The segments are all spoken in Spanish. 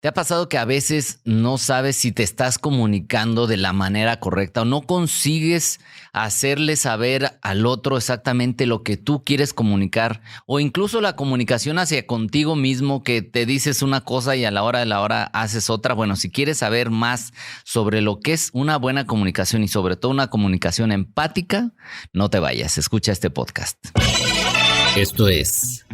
¿Te ha pasado que a veces no sabes si te estás comunicando de la manera correcta o no consigues hacerle saber al otro exactamente lo que tú quieres comunicar? O incluso la comunicación hacia contigo mismo, que te dices una cosa y a la hora de la hora haces otra. Bueno, si quieres saber más sobre lo que es una buena comunicación y sobre todo una comunicación empática, no te vayas, escucha este podcast. Esto es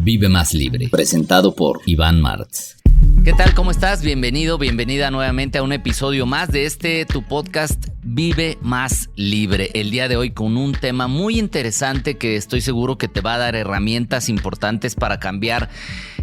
Vive Más Libre, presentado por Iván Martz. ¿Qué tal? ¿Cómo estás? Bienvenido, bienvenida nuevamente a un episodio más de tu podcast Vive Más Libre. El día de hoy con un tema muy interesante que estoy seguro que te va a dar herramientas importantes para cambiar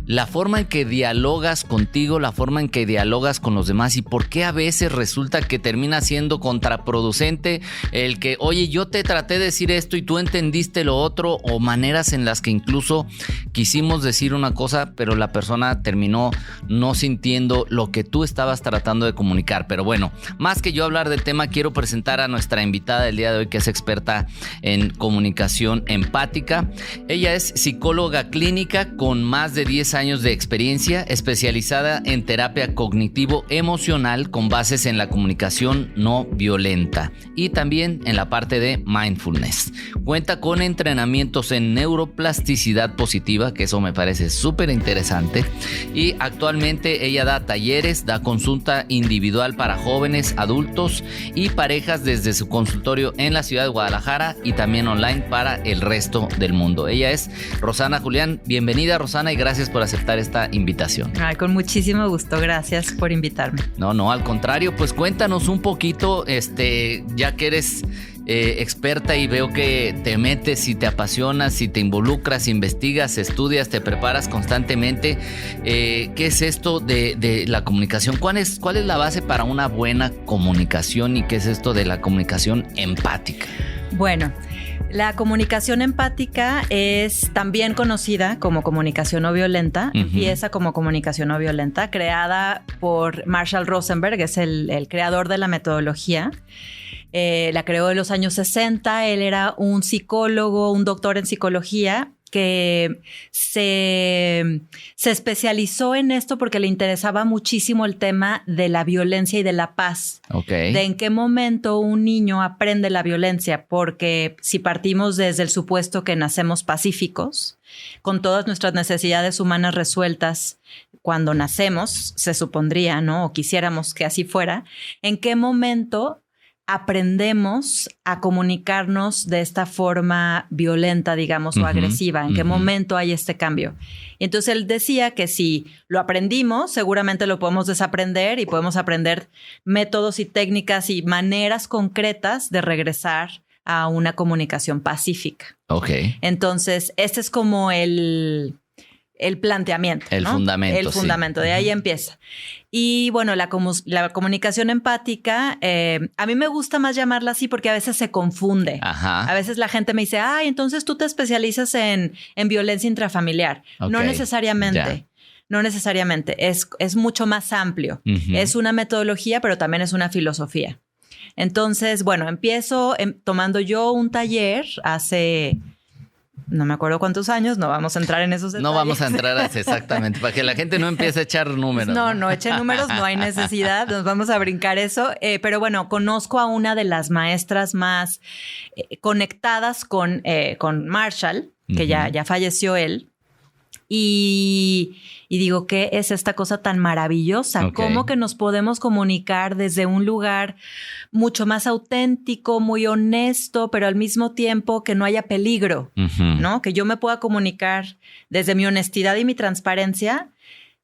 la forma en que dialogas contigo, la forma en que dialogas con los demás y por qué a veces resulta que termina siendo contraproducente el que, oye, yo te traté de decir esto y tú entendiste lo otro, o maneras en las que incluso quisimos decir una cosa, pero la persona terminó no sintiendo lo que tú estabas tratando de comunicar. Pero bueno, más que yo hablar del tema, quiero presentar a nuestra invitada del día de hoy, que es experta en comunicación empática. Ella es psicóloga clínica con más de 10 años de experiencia, especializada en terapia cognitivo-emocional con bases en la comunicación no violenta y también en la parte de mindfulness. Cuenta con entrenamientos en neuroplasticidad positiva, que eso me parece súper interesante, y actualmente ella da talleres, da consulta individual para jóvenes, adultos y parejas desde su consultorio en la ciudad de Guadalajara y también online para el resto del mundo. Ella es Rosana Julián. Bienvenida, Rosana, y gracias por aceptar esta invitación. Ay, con muchísimo gusto, gracias por invitarme. No, al contrario, pues cuéntanos un poquito, ya que eres experta y veo que te metes y te apasionas y te involucras, investigas, estudias, te preparas constantemente. ¿Qué es esto de la comunicación? ¿Cuál es la base para una buena comunicación y qué es esto de la comunicación empática? Bueno, la comunicación empática es también conocida como comunicación no violenta. Uh-huh. Empieza como comunicación no violenta, creada por Marshall Rosenberg, que es el creador de la metodología. La creó en los años 60. Él era un psicólogo, un doctor en psicología que se especializó en esto porque le interesaba muchísimo el tema de la violencia y de la paz. Okay. De en qué momento un niño aprende la violencia, porque si partimos desde el supuesto que nacemos pacíficos, con todas nuestras necesidades humanas resueltas cuando nacemos, se supondría, ¿no? O quisiéramos que así fuera, ¿en qué momento aprendemos a comunicarnos de esta forma violenta, digamos, o agresiva? ¿En qué momento hay este cambio? Y entonces él decía que si lo aprendimos, seguramente lo podemos desaprender y podemos aprender métodos y técnicas y maneras concretas de regresar a una comunicación pacífica. Ok. Entonces, este es como el planteamiento, el ¿no? fundamento. El fundamento, de ahí empieza. Y bueno, la comunicación empática, a mí me gusta más llamarla así porque a veces se confunde. Ajá. A veces la gente me dice, entonces tú te especializas en violencia intrafamiliar. Okay. No necesariamente. Ya. No necesariamente. Es mucho más amplio. Uh-huh. Es una metodología, pero también es una filosofía. Entonces, bueno, empiezo tomando yo un taller hace... no me acuerdo cuántos años, no vamos a entrar en esos detalles. No vamos a entrar exactamente, para que la gente no empiece a echar números. No eche números, no hay necesidad, nos vamos a brincar eso. Pero bueno, conozco a una de las maestras más conectadas con Marshall, que uh-huh. ya falleció él. Y digo, ¿qué es esta cosa tan maravillosa? Okay. ¿Cómo que nos podemos comunicar desde un lugar mucho más auténtico, muy honesto, pero al mismo tiempo que no haya peligro, uh-huh. ¿no? Que yo me pueda comunicar desde mi honestidad y mi transparencia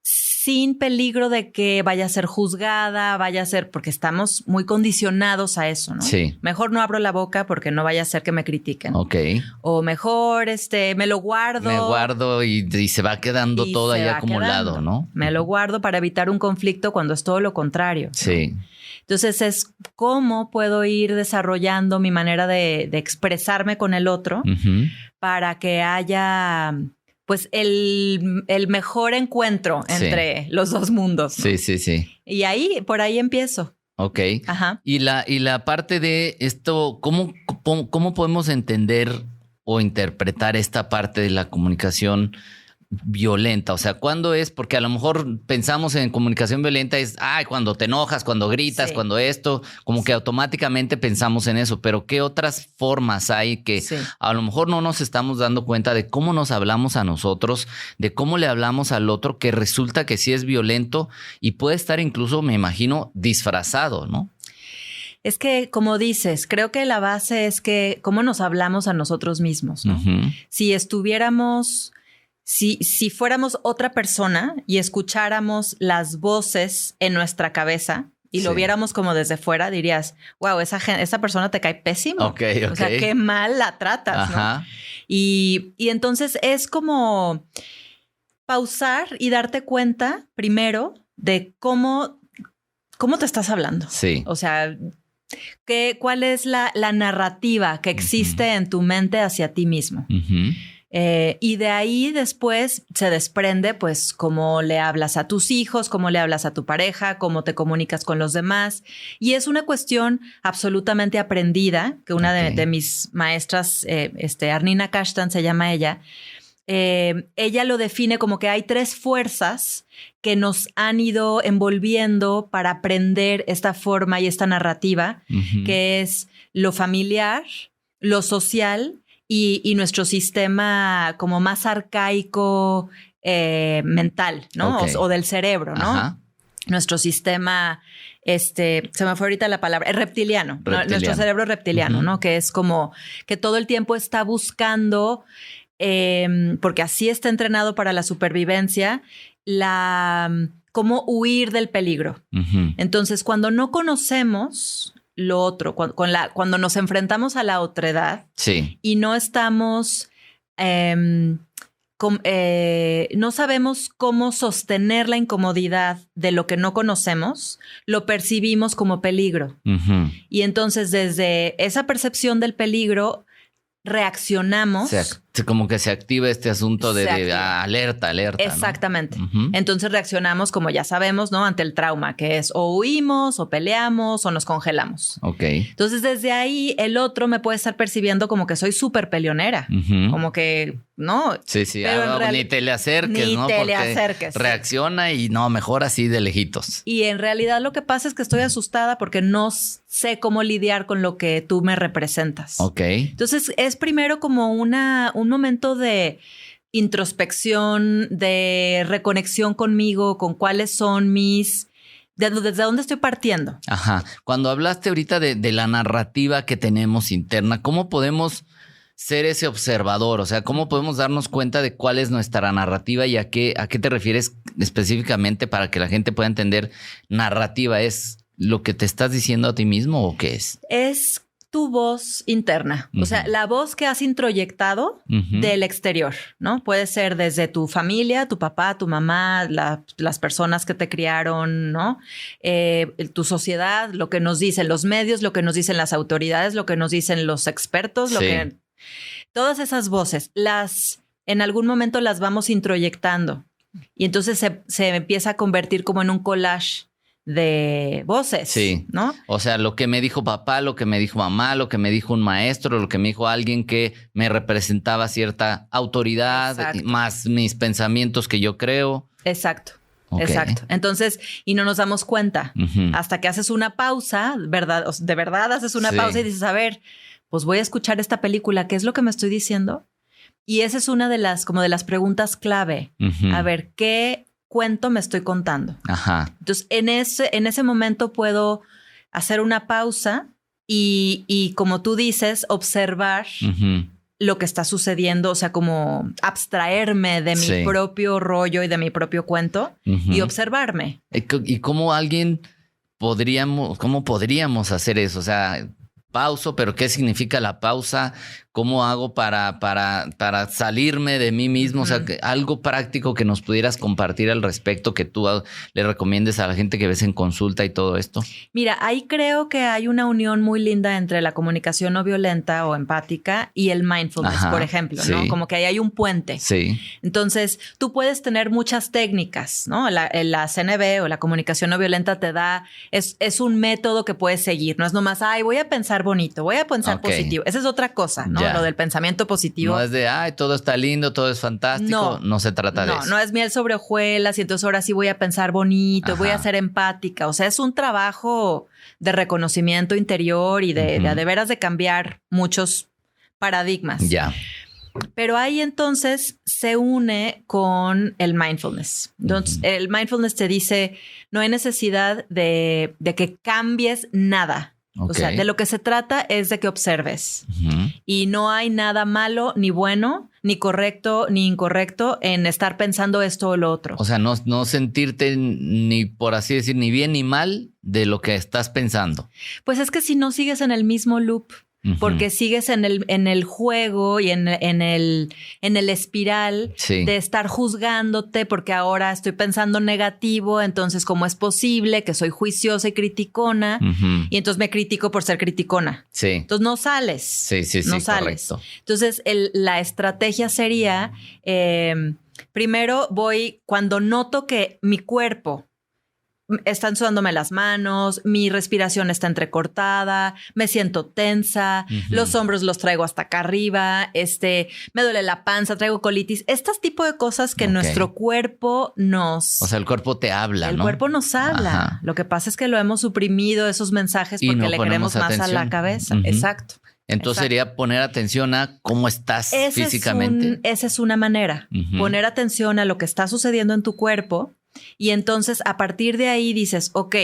sin peligro de que vaya a ser juzgada, porque estamos muy condicionados a eso, ¿no? Sí. Mejor no abro la boca porque no vaya a ser que me critiquen. Ok. O mejor me lo guardo. Me guardo y se va quedando todo ahí acumulado, ¿no? Me lo guardo para evitar un conflicto cuando es todo lo contrario. Sí. ¿No? Entonces es cómo puedo ir desarrollando mi manera de expresarme con el otro uh-huh. para que haya... pues el mejor encuentro entre los dos mundos, ¿no? Sí. Y por ahí empiezo. Ok. Ajá. Y la parte de esto, ¿cómo podemos entender o interpretar esta parte de la comunicación violenta? O sea, ¿cuándo es? Porque a lo mejor pensamos en comunicación violenta es, cuando te enojas, cuando gritas, cuando esto, como que automáticamente pensamos en eso. Pero ¿qué otras formas hay que a lo mejor no nos estamos dando cuenta de cómo nos hablamos a nosotros, de cómo le hablamos al otro, que resulta que sí es violento y puede estar incluso, me imagino, disfrazado, ¿no? Es que, como dices, creo que la base es que cómo nos hablamos a nosotros mismos, ¿no? Si estuviéramos... Si fuéramos otra persona y escucháramos las voces en nuestra cabeza y lo viéramos como desde fuera, dirías, wow, esa persona te cae pésimo. Okay. O sea, qué mal la tratas, ¿no? Y entonces es como pausar y darte cuenta primero de cómo te estás hablando. Sí. O sea, ¿cuál es la narrativa que existe en tu mente hacia ti mismo? Y de ahí después se desprende, pues, cómo le hablas a tus hijos, cómo le hablas a tu pareja, cómo te comunicas con los demás. Y es una cuestión absolutamente aprendida, que una de mis maestras, Arnina Kashtan se llama ella, ella lo define como que hay 3 fuerzas que nos han ido envolviendo para aprender esta forma y esta narrativa, que es lo familiar, lo social y nuestro sistema como más arcaico mental, ¿no? O del cerebro, ¿no? Nuestro sistema, se me fue ahorita la palabra, reptiliano. Nuestro cerebro reptiliano, ¿no? Que es como que todo el tiempo está buscando, porque así está entrenado para la supervivencia, cómo huir del peligro. Entonces, cuando no conocemos lo otro, cuando nos enfrentamos a la otredad y no estamos, no sabemos cómo sostener la incomodidad de lo que no conocemos, lo percibimos como peligro. Y entonces desde esa percepción del peligro reaccionamos. Como que se activa este asunto de alerta. Exactamente. ¿No? Entonces reaccionamos, como ya sabemos, ¿no? Ante el trauma, que es o huimos, o peleamos, o nos congelamos. Entonces desde ahí el otro me puede estar percibiendo como que soy súper peleonera. Como que, no. Pero ni te le acerques, ni ¿no? te Porque le acerques. Reacciona y no, mejor así de lejitos. Y en realidad lo que pasa es que estoy asustada porque no sé cómo lidiar con lo que tú me representas. Entonces es primero como un momento de introspección, de reconexión conmigo, con cuáles son desde dónde estoy partiendo. Cuando hablaste ahorita de la narrativa que tenemos interna, ¿cómo podemos ser ese observador? O sea, ¿cómo podemos darnos cuenta de cuál es nuestra narrativa y a qué te refieres específicamente para que la gente pueda entender? Narrativa, ¿es lo que te estás diciendo a ti mismo o qué es? Es tu voz interna, o sea, la voz que has introyectado del exterior, ¿no? Puede ser desde tu familia, tu papá, tu mamá, las personas que te criaron, ¿no? Tu sociedad, lo que nos dicen los medios, lo que nos dicen las autoridades, lo que nos dicen los expertos, todas esas voces, en algún momento las vamos introyectando y entonces se empieza a convertir como en un collage de voces, ¿no? O sea, lo que me dijo papá, lo que me dijo mamá, lo que me dijo un maestro, lo que me dijo alguien que me representaba cierta autoridad, más mis pensamientos que yo creo. Exacto. Entonces, y no nos damos cuenta hasta que haces una pausa, ¿verdad? De verdad haces una pausa y dices, a ver, pues voy a escuchar esta película, ¿qué es lo que me estoy diciendo? Y esa es una de las preguntas clave. A ver, ¿qué cuento me estoy contando? Entonces, en ese momento puedo hacer una pausa y como tú dices, observar lo que está sucediendo, o sea, como abstraerme de mi propio rollo y de mi propio cuento y observarme. ¿Y cómo cómo podríamos hacer eso? O sea, pauso, pero ¿qué significa la pausa? ¿Cómo hago para salirme de mí mismo? O sea, algo práctico que nos pudieras compartir al respecto, que tú le recomiendes a la gente que ves en consulta y todo esto. Mira, ahí creo que hay una unión muy linda entre la comunicación no violenta o empática y el mindfulness, por ejemplo, ¿no? Como que ahí hay un puente. Entonces, tú puedes tener muchas técnicas, ¿no? La CNV o la comunicación no violenta te da, es un método que puedes seguir. No es nomás, voy a pensar bonito, voy a pensar positivo. Esa es otra cosa, ¿no? Ya. Lo del pensamiento positivo. No es de, ay, todo está lindo, todo es fantástico. No se trata de eso. No es miel sobre hojuelas y entonces ahora sí voy a pensar bonito, voy a ser empática. O sea, es un trabajo de reconocimiento interior y de veras de cambiar muchos paradigmas. Ya. Pero ahí entonces se une con el mindfulness. Entonces, el mindfulness te dice, no hay necesidad de que cambies nada. O sea, de lo que se trata es de que observes. Y no hay nada malo, ni bueno, ni correcto, ni incorrecto en estar pensando esto o lo otro. O sea, no sentirte ni, por así decir, ni bien ni mal de lo que estás pensando. Pues es que si no sigues en el mismo loop, porque sigues en el juego y en el espiral de estar juzgándote porque ahora estoy pensando negativo, entonces ¿cómo es posible que soy juiciosa y criticona? Y entonces me critico por ser criticona. Sí. Entonces no sales. Sí, no sales. Correcto. Entonces la estrategia sería, primero cuando noto que mi cuerpo están sudándome las manos, mi respiración está entrecortada, me siento tensa, los hombros los traigo hasta acá arriba, me duele la panza, traigo colitis. Estos tipos de cosas que nuestro cuerpo nos... O sea, el cuerpo te habla, ¿no? El cuerpo nos habla. Ajá. Lo que pasa es que lo hemos suprimido, esos mensajes, porque le queremos más a la cabeza. Exacto. Entonces sería poner atención a cómo estás físicamente. Esa es una manera. Poner atención a lo que está sucediendo en tu cuerpo. Y entonces a partir de ahí dices, ok,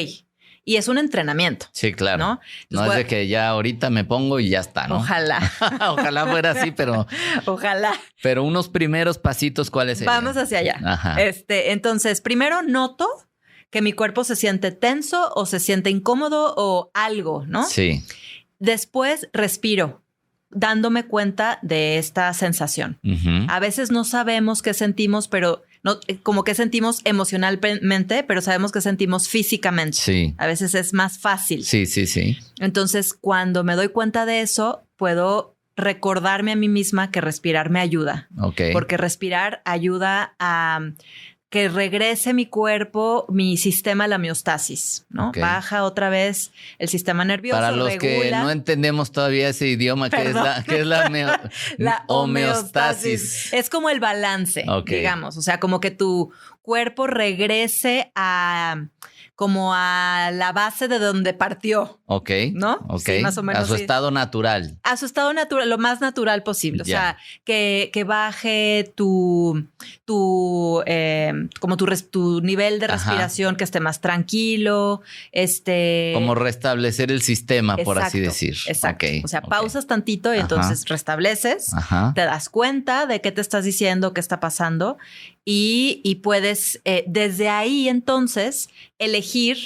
y es un entrenamiento. Sí, claro. No, entonces, es de que ya ahorita me pongo y ya está, ¿no? Ojalá. Ojalá fuera así, pero... Ojalá. Pero unos primeros pasitos, ¿cuáles serían? Vamos hacia allá. Ajá. Entonces, primero noto que mi cuerpo se siente tenso o se siente incómodo o algo, ¿no? Sí. Después respiro, dándome cuenta de esta sensación. A veces no sabemos qué sentimos, pero no, como que sentimos emocionalmente, pero sabemos que sentimos físicamente. Sí. A veces es más fácil. Sí. Entonces, cuando me doy cuenta de eso, puedo recordarme a mí misma que respirar me ayuda. Porque respirar ayuda a que regrese mi cuerpo, mi sistema a la homeostasis, ¿no? Baja otra vez el sistema nervioso, para los que no entendemos todavía ese idioma, ¿qué es la homeostasis? Es como el balance, digamos. O sea, como que tu cuerpo regrese como a la base de donde partió. ¿No? Sí, más o menos. A su estado natural. A su estado natural, lo más natural posible. O sea, que baje tu nivel de respiración, que esté más tranquilo. Como restablecer el sistema, por así decir. Exacto. O sea, pausas tantito y entonces restableces. Te das cuenta de qué te estás diciendo, qué está pasando. Y puedes, desde ahí entonces, elegir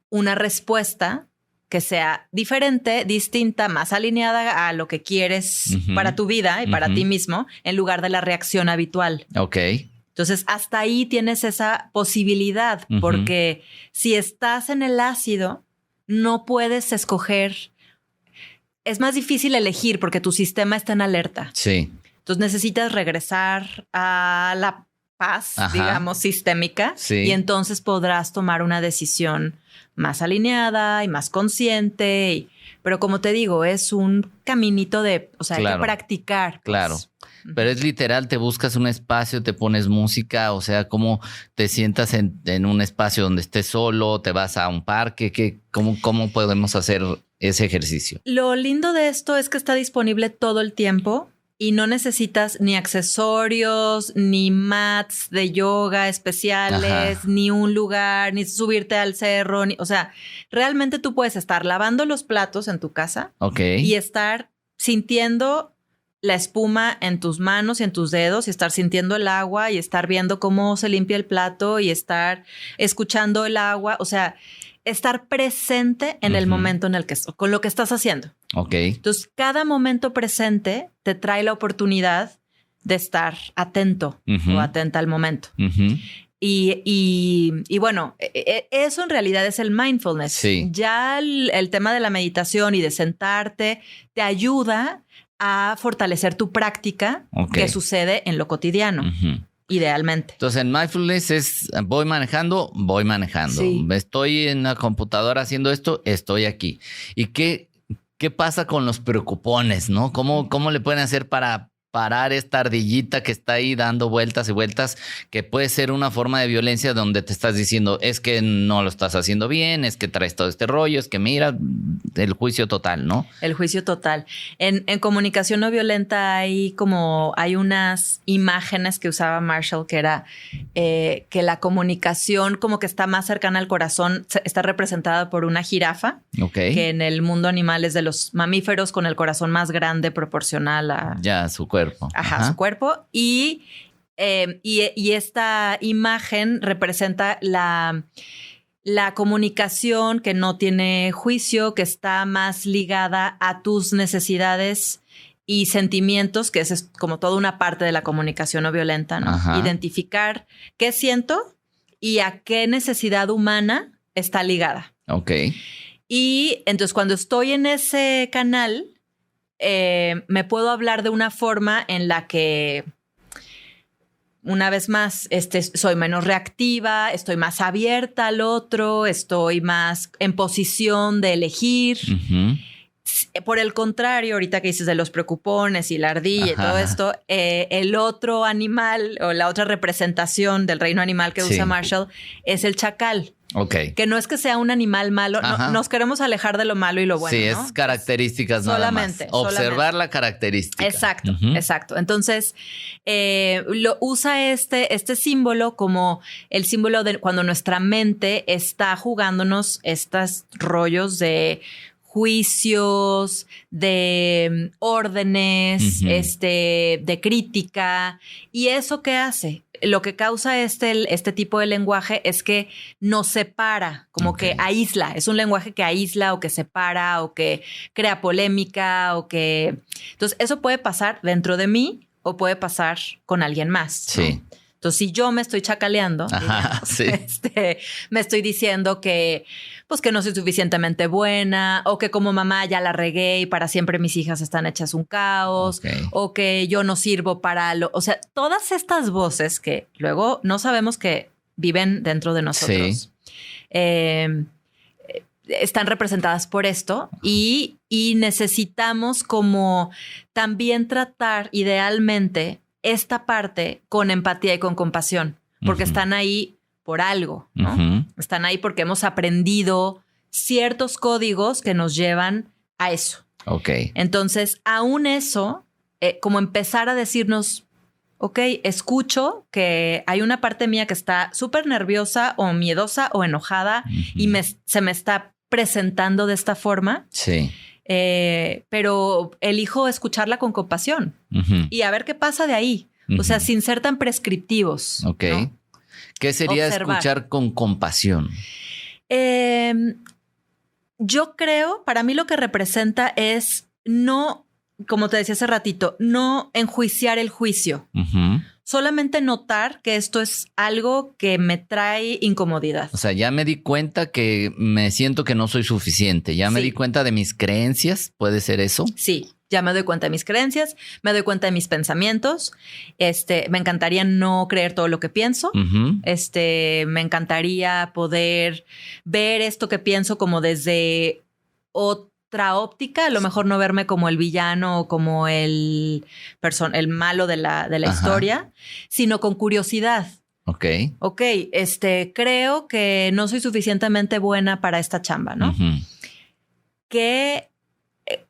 una respuesta que sea diferente, distinta, más alineada a lo que quieres para tu vida y para ti mismo, en lugar de la reacción habitual. Entonces, hasta ahí tienes esa posibilidad, porque si estás en el ácido, no puedes escoger. Es más difícil elegir porque tu sistema está en alerta. Sí. Entonces, necesitas regresar a la paz, digamos, sistémica, y entonces podrás tomar una decisión más alineada y más consciente. Pero como te digo, es un caminito hay que practicar. Claro. Pero es literal, te buscas un espacio, te pones música, o sea, cómo te sientas en un espacio donde estés solo, te vas a un parque, ¿cómo podemos hacer ese ejercicio? Lo lindo de esto es que está disponible todo el tiempo. Y no necesitas ni accesorios, ni mats de yoga especiales, ni un lugar, ni subirte al cerro. O sea, realmente tú puedes estar lavando los platos en tu casa y estar sintiendo la espuma en tus manos y en tus dedos y estar sintiendo el agua y estar viendo cómo se limpia el plato y estar escuchando el agua. O sea, estar presente en el momento en el que con lo que estás haciendo. Entonces, cada momento presente te trae la oportunidad de estar atento o atenta al momento. Y bueno, eso en realidad es el mindfulness. Sí. Ya el tema de la meditación y de sentarte te ayuda a fortalecer tu práctica que sucede en lo cotidiano. Idealmente. Entonces, en mindfulness es voy manejando. Sí. Estoy en la computadora haciendo esto, estoy aquí. ¿Y ¿qué pasa con los preocupones, no? ¿Cómo le pueden hacer para parar esta ardillita que está ahí dando vueltas y vueltas, que puede ser una forma de violencia donde te estás diciendo, es que no lo estás haciendo bien, es que traes todo este rollo, es que mira, el juicio total, ¿no? El juicio total. En comunicación no violenta hay unas imágenes que usaba Marshall, que era que la comunicación como que está más cercana al corazón, está representada por una jirafa, que en el mundo animal es de los mamíferos con el corazón más grande proporcional a... Ya, su cuerpo. Ajá, su cuerpo. Y esta imagen representa la comunicación que no tiene juicio, que está más ligada a tus necesidades y sentimientos, que es como toda una parte de la comunicación no violenta, ¿no? Ajá. Identificar qué siento y a qué necesidad humana está ligada. Ok. Y entonces cuando estoy en ese canal, me puedo hablar de una forma en la que, una vez más, soy menos reactiva, estoy más abierta al otro, estoy más en posición de elegir. Uh-huh. Por el contrario, ahorita que dices de los preocupones y la ardilla y todo esto, el otro animal o la otra representación del reino animal que usa Marshall es el chacal. Okay. Que no es que sea un animal malo, no, nos queremos alejar de lo malo y lo bueno. Sí, ¿no? Es características nada más. Observar la característica. Exacto, exacto. Entonces, lo usa este símbolo como el símbolo de cuando nuestra mente está jugándonos estos rollos de juicios, de órdenes, de crítica. ¿Y eso qué hace? Lo que causa este tipo de lenguaje es que nos separa, como que aísla. Es un lenguaje que aísla o que separa o que crea polémica o que... Entonces, eso puede pasar dentro de mí o puede pasar con alguien más, ¿no? Sí. Entonces, si yo me estoy chacaleando, me estoy diciendo que no soy suficientemente buena o que como mamá ya la regué y para siempre mis hijas están hechas un caos o que yo no sirvo para lo... O sea, todas estas voces que luego no sabemos que viven dentro de nosotros están representadas por esto y necesitamos como también tratar idealmente esta parte con empatía y con compasión, porque están ahí por algo, ¿no? Están ahí porque hemos aprendido ciertos códigos que nos llevan a eso. Entonces, aún eso, como empezar a decirnos, escucho que hay una parte mía que está súper nerviosa o miedosa o enojada y se me está presentando de esta forma. Sí. Pero elijo escucharla con compasión y a ver qué pasa de ahí. O sea, sin ser tan prescriptivos. ¿No? ¿Qué sería escuchar con compasión? Yo creo, para mí lo que representa es no, como te decía hace ratito, no enjuiciar el juicio. Solamente notar que esto es algo que me trae incomodidad. O sea, ya me di cuenta que me siento que no soy suficiente. Ya me di cuenta de mis creencias. ¿Puede ser eso? Sí, ya me doy cuenta de mis creencias, me doy cuenta de mis pensamientos. Me encantaría no creer todo lo que pienso. Me encantaría poder ver esto que pienso como desde otra óptica, a lo mejor no verme como el villano o como el malo de la historia, sino con curiosidad. Creo que no soy suficientemente buena para esta chamba, ¿no? Que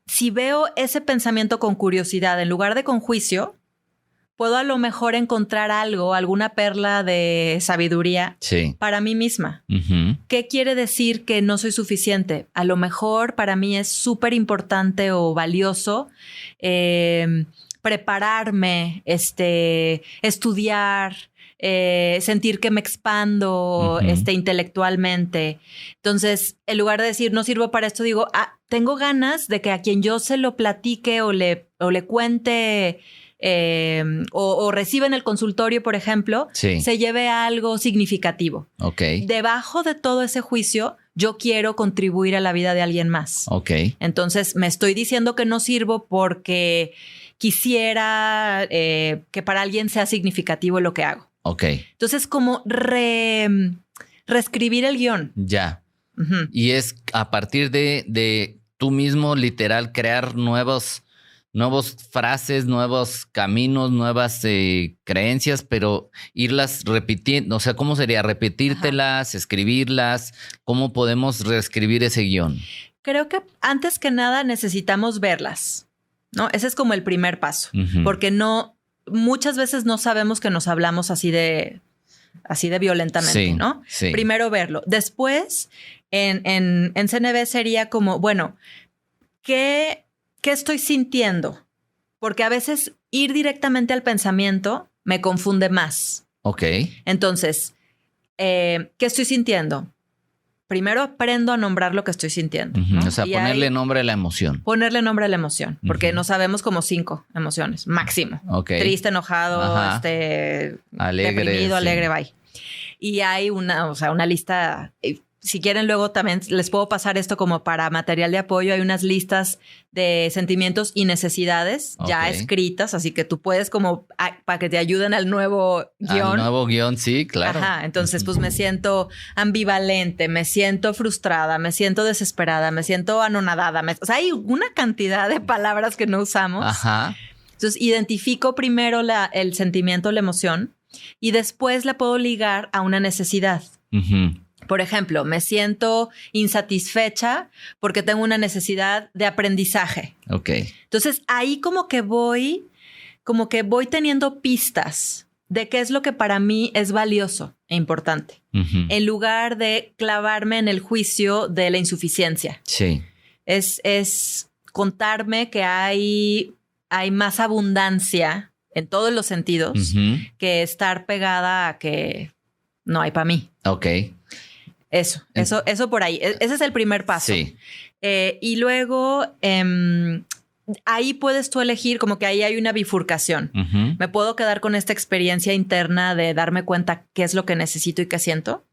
si veo ese pensamiento con curiosidad en lugar de con juicio, puedo a lo mejor encontrar alguna perla de sabiduría para mí misma. ¿Qué quiere decir que no soy suficiente? A lo mejor para mí es súper importante o valioso prepararme, estudiar, sentir que me expando intelectualmente. Entonces, en lugar de decir no sirvo para esto, digo, tengo ganas de que a quien yo se lo platique o le cuente o reciba en el consultorio, por ejemplo, se lleve a algo significativo. Debajo de todo ese juicio, yo quiero contribuir a la vida de alguien más. Entonces, me estoy diciendo que no sirvo porque quisiera que para alguien sea significativo lo que hago. Entonces, como reescribir el guión. Ya. Y es a partir de tú mismo literal crear nuevas frases, nuevos caminos, nuevas creencias, pero irlas repitiendo. O sea, ¿cómo sería? Repetírtelas, escribirlas. ¿Cómo podemos reescribir ese guión? Creo que antes que nada necesitamos verlas, ¿no? Ese es como el primer paso, porque muchas veces no sabemos que nos hablamos así de violentamente, ¿no? Sí. Primero verlo. Después, en CNB sería como, bueno, ¿qué estoy sintiendo? Porque a veces ir directamente al pensamiento me confunde más. Ok. Entonces, ¿qué estoy sintiendo? Primero aprendo a nombrar lo que estoy sintiendo, ¿no? O sea, ponerle nombre a la emoción. Ponerle nombre a la emoción, porque no sabemos como 5 emociones, máximo. Okay. Triste, enojado, alegre, deprimido, alegre, bye. Y hay una lista. Si quieren, luego también les puedo pasar esto como para material de apoyo. Hay unas listas de sentimientos y necesidades ya escritas, así que tú puedes como para que te ayuden al nuevo guión. Al nuevo guión, sí, claro. Ajá, entonces pues me siento ambivalente, me siento frustrada, me siento desesperada, me siento anonadada. O sea, hay una cantidad de palabras que no usamos. Ajá. Entonces identifico primero el sentimiento, la emoción, y después la puedo ligar a una necesidad. Por ejemplo, me siento insatisfecha porque tengo una necesidad de aprendizaje. Ok. Entonces, ahí como que voy teniendo pistas de qué es lo que para mí es valioso e importante, en lugar de clavarme en el juicio de la insuficiencia. Sí. Es contarme que hay más abundancia en todos los sentidos que estar pegada a que no hay para mí. Ok. Eso por ahí. Ese es el primer paso. Sí. Y luego ahí puedes tú elegir, como que ahí hay una bifurcación. Me puedo quedar con esta experiencia interna de darme cuenta qué es lo que necesito y qué siento.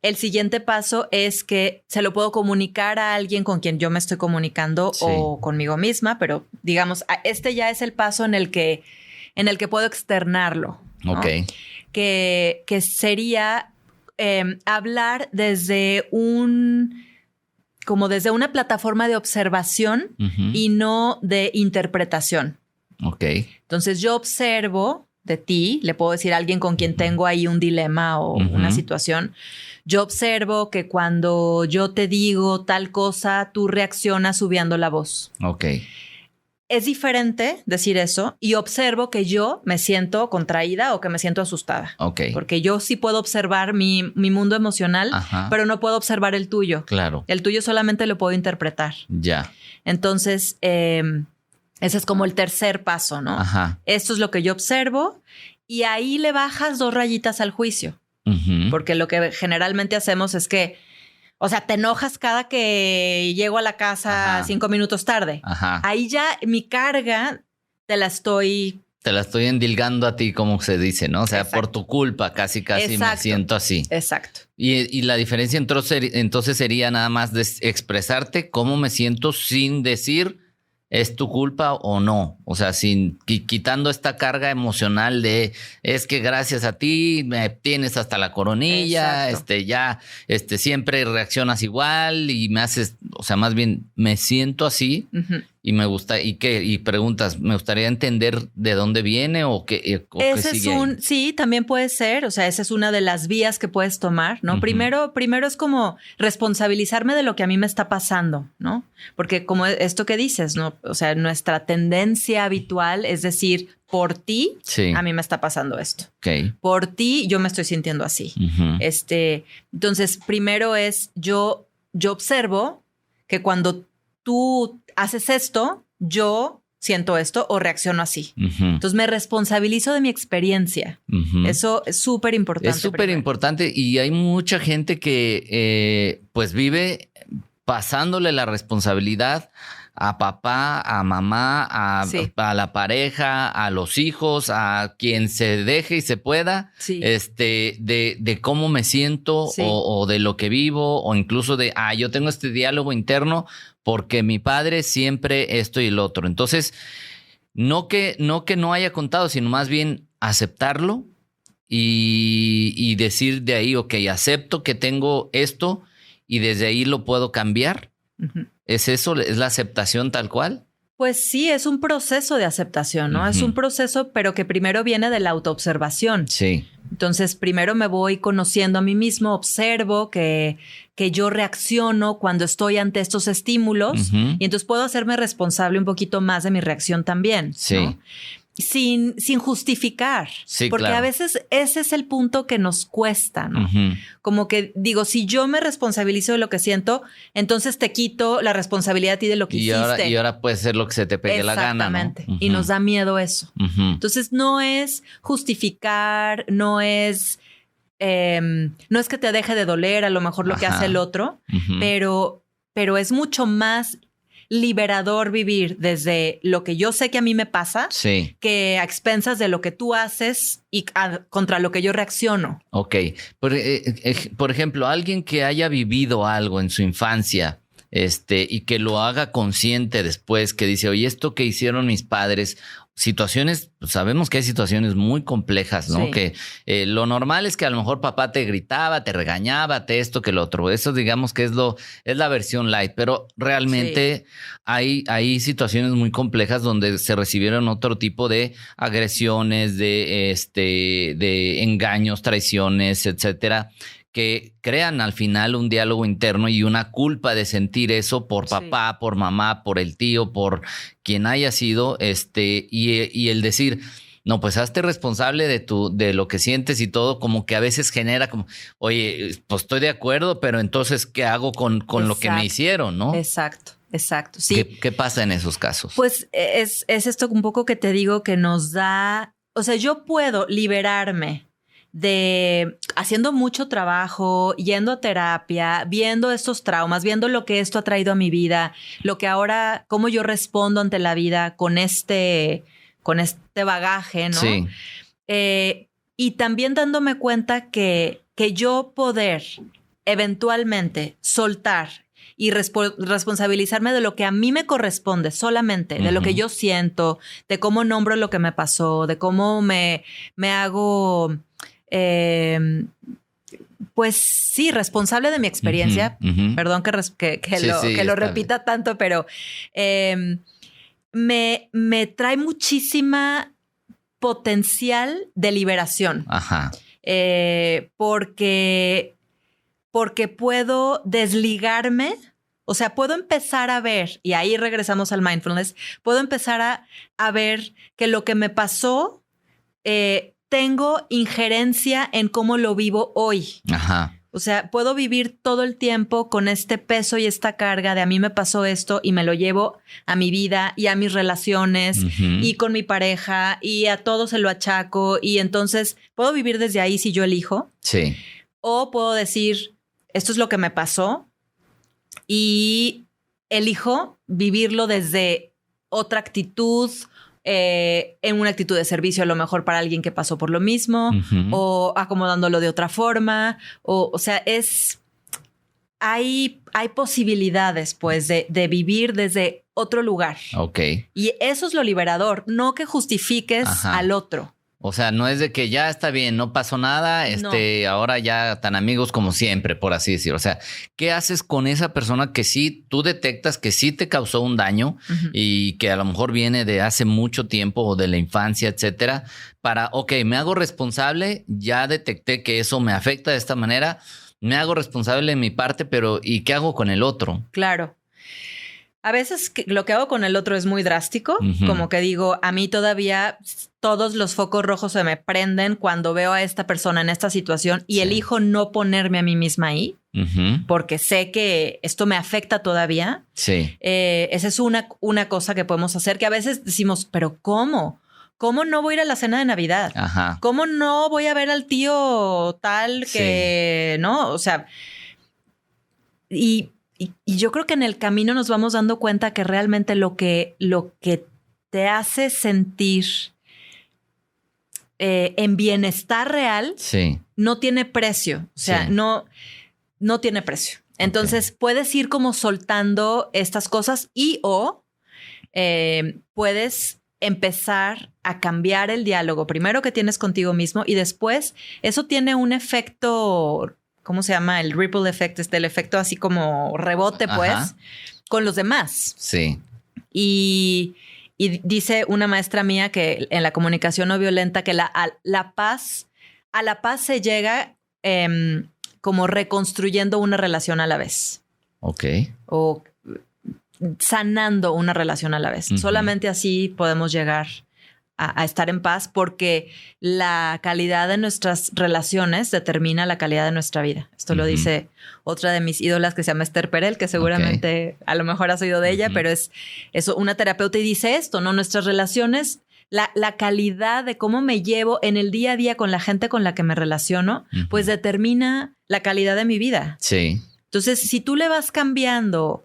El siguiente paso es que se lo puedo comunicar a alguien con quien yo me estoy comunicando o conmigo misma, pero digamos, este ya es el paso en el que puedo externarlo, ¿no? Ok. Que sería hablar desde desde una plataforma de observación y no de interpretación. Ok. Entonces yo observo de ti, le puedo decir a alguien con quien tengo ahí un dilema o una situación. Yo observo que cuando yo te digo tal cosa, tú reaccionas subiendo la voz. Ok. Es diferente decir eso y observo que yo me siento contraída o que me siento asustada. Ok. Porque yo sí puedo observar mi mundo emocional, pero no puedo observar el tuyo. Claro. El tuyo solamente lo puedo interpretar. Ya. Entonces, ese es como el tercer paso, ¿no? Ajá. Esto es lo que yo observo y ahí le bajas 2 rayitas al juicio. Porque lo que generalmente hacemos es que, o sea, te enojas cada que llego a la casa 5 minutos tarde. Ajá. Ahí ya mi carga te la estoy endilgando a ti, como se dice, ¿no? O sea, Exacto. por tu culpa, casi Exacto. me siento así. Exacto. Y la diferencia entonces sería nada más de expresarte cómo me siento sin decir ¿es tu culpa o no? O sea, quitando esta carga emocional de es que gracias a ti me tienes hasta la coronilla, siempre reaccionas igual y me haces, o sea, más bien me siento así y me gusta, y preguntas, me gustaría entender de dónde viene o qué sigue ahí. Sí, también puede ser, o sea, esa es una de las vías que puedes tomar, ¿no? Primero es como responsabilizarme de lo que a mí me está pasando, ¿no? Porque como esto que dices, ¿no? O sea, nuestra tendencia habitual es decir, por ti, a mí me está pasando esto. Okay. Por ti, yo me estoy sintiendo así. Entonces, primero es yo observo que cuando tú haces esto, yo siento esto o reacciono así. Entonces me responsabilizo de mi experiencia. Eso es súper importante. Es súper importante y hay mucha gente que pues vive pasándole la responsabilidad a papá, a mamá, a la pareja, a los hijos, a quien se deje y se pueda, de cómo me siento o de lo que vivo o incluso de, yo tengo este diálogo interno porque mi padre siempre esto y el otro. Entonces, no que no haya contado, sino más bien aceptarlo y decir de ahí, ok, acepto que tengo esto y desde ahí lo puedo cambiar. ¿Es eso? ¿Es la aceptación tal cual? Pues sí, es un proceso de aceptación, ¿no? Es un proceso, pero que primero viene de la autoobservación. Sí. Entonces, primero me voy conociendo a mí mismo, observo que yo reacciono cuando estoy ante estos estímulos y entonces puedo hacerme responsable un poquito más de mi reacción también, sí. ¿no? Sin justificar, sí, porque claro. a veces ese es el punto que nos cuesta, ¿no? Como que digo, si yo me responsabilizo de lo que siento, entonces te quito la responsabilidad a ti de lo que hiciste. Y ahora puede ser lo que se te pegue la gana, ¿no? Exactamente. Y nos da miedo eso. Entonces no es justificar, no es que te deje de doler a lo mejor lo que hace el otro, pero es mucho más liberador vivir desde lo que yo sé que a mí me pasa que a expensas de lo que tú haces y contra lo que yo reacciono. Ok. Por ejemplo, alguien que haya vivido algo en su infancia y que lo haga consciente después, que dice, oye, esto que hicieron mis padres, situaciones, sabemos que hay situaciones muy complejas, ¿no? Sí. Que lo normal es que a lo mejor papá te gritaba, te regañaba, esto, que lo otro. Eso digamos que es la versión light, pero realmente hay situaciones muy complejas donde se recibieron otro tipo de agresiones, de engaños, traiciones, etcétera, que crean al final un diálogo interno y una culpa de sentir eso por papá, por mamá, por el tío, por quien haya sido, y el decir, no, pues hazte responsable de lo que sientes y todo, como que a veces genera como, oye, pues estoy de acuerdo, pero entonces, ¿qué hago con lo que me hicieron, no? Exacto. Sí. ¿Qué pasa en esos casos? Pues es esto un poco que te digo que nos da, o sea, yo puedo liberarme de haciendo mucho trabajo, yendo a terapia, viendo estos traumas, viendo lo que esto ha traído a mi vida, lo que ahora, cómo yo respondo ante la vida con este bagaje, ¿no? Sí. Y también dándome cuenta que yo poder eventualmente soltar y responsabilizarme de lo que a mí me corresponde solamente, de lo que yo siento, de cómo nombro lo que me pasó, de cómo me hago... pues sí, responsable de mi experiencia. Perdón que lo repita tanto, pero me trae muchísima potencial de liberación. Ajá. Porque puedo desligarme, o sea, puedo empezar a ver, y ahí regresamos al mindfulness, puedo empezar a ver que lo que me pasó tengo injerencia en cómo lo vivo hoy. Ajá. O sea, puedo vivir todo el tiempo con este peso y esta carga de a mí me pasó esto y me lo llevo a mi vida y a mis relaciones y con mi pareja y a todo se lo achaco. Y entonces puedo vivir desde ahí si yo elijo. Sí. O puedo decir, esto es lo que me pasó y elijo vivirlo desde otra actitud, en una actitud de servicio a lo mejor para alguien que pasó por lo mismo o acomodándolo de otra forma. O sea, hay posibilidades pues de vivir desde otro lugar. Ok. Y eso es lo liberador, no que justifiques al otro. O sea, no es de que ya está bien, no pasó nada, no. Ahora ya tan amigos como siempre, por así decirlo. O sea, ¿qué haces con esa persona que sí tú detectas que sí te causó un daño y que a lo mejor viene de hace mucho tiempo o de la infancia, etcétera? Para, me hago responsable, ya detecté que eso me afecta de esta manera, me hago responsable de mi parte, pero ¿y qué hago con el otro? Claro. A veces lo que hago con el otro es muy drástico, como que digo, a mí todavía todos los focos rojos se me prenden cuando veo a esta persona en esta situación y elijo no ponerme a mí misma ahí, porque sé que esto me afecta todavía. Sí. Esa es una cosa que podemos hacer, que a veces decimos, ¿pero cómo? ¿Cómo no voy a ir a la cena de Navidad? Ajá. ¿Cómo no voy a ver al tío tal que, no? O sea, y yo creo que en el camino nos vamos dando cuenta que realmente lo que te hace sentir en bienestar real no tiene precio. O sea, no tiene precio. Entonces puedes ir como soltando estas cosas o puedes empezar a cambiar el diálogo primero que tienes contigo mismo y después eso tiene un efecto... ¿Cómo se llama? El ripple effect, el efecto así como rebote, pues. con los demás. Sí. Y dice una maestra mía que en la comunicación no violenta que a la paz se llega como reconstruyendo una relación a la vez. Ok. O sanando una relación a la vez. Uh-huh. Solamente así podemos llegar a estar en paz, porque la calidad de nuestras relaciones determina la calidad de nuestra vida. Esto lo dice otra de mis ídolas que se llama Esther Perel, que seguramente a lo mejor has oído de ella, pero es una terapeuta y dice esto, ¿no? Nuestras relaciones, la calidad de cómo me llevo en el día a día con la gente con la que me relaciono, pues determina la calidad de mi vida. Sí. Entonces, si tú le vas cambiando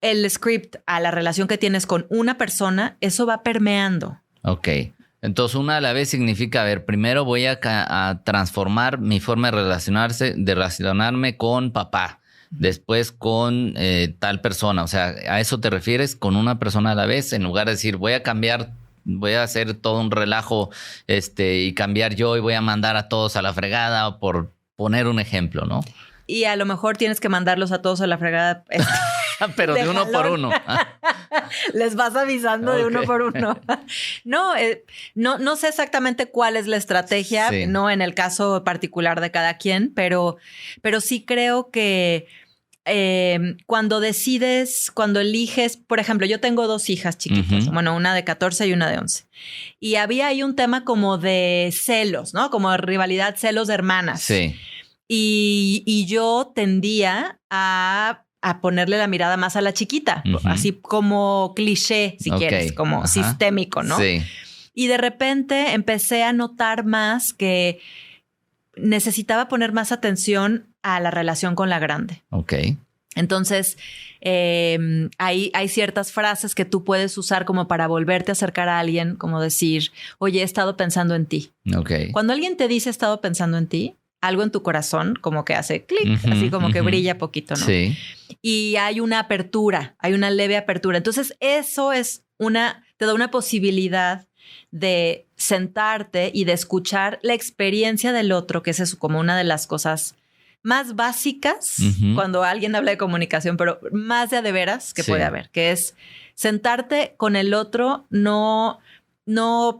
el script a la relación que tienes con una persona, eso va permeando. Ok. Entonces, una a la vez significa, a ver, primero voy a transformar mi forma de relacionarme con papá, después con tal persona. O sea, ¿a eso te refieres? Con una persona a la vez, en lugar de decir, voy a cambiar, voy a hacer todo un relajo y cambiar yo y voy a mandar a todos a la fregada, por poner un ejemplo, ¿no? Y a lo mejor tienes que mandarlos a todos a la fregada. Pero de uno por uno. Les vas avisando de uno por uno. No sé exactamente cuál es la estrategia, no en el caso particular de cada quien, pero sí creo que cuando eliges, por ejemplo, yo tengo 2 hijas chiquitas, bueno, una de 14 y una de 11. Y había ahí un tema como de celos, ¿no? Como de rivalidad, celos de hermanas. Sí. Y yo tendía a ponerle la mirada más a la chiquita, así como cliché, si quieres, como sistémico, ¿no? Sí. Y de repente empecé a notar más que necesitaba poner más atención a la relación con la grande. Ok. Entonces, hay ciertas frases que tú puedes usar como para volverte a acercar a alguien, como decir, oye, he estado pensando en ti. Ok. Cuando alguien te dice he estado pensando en ti, algo en tu corazón como que hace clic, así como que brilla poquito, ¿no? Sí. Y hay una apertura, hay una leve apertura. Entonces eso te da una posibilidad de sentarte y de escuchar la experiencia del otro, que es como una de las cosas más básicas cuando alguien habla de comunicación, pero más de veras que puede haber, que es sentarte con el otro, no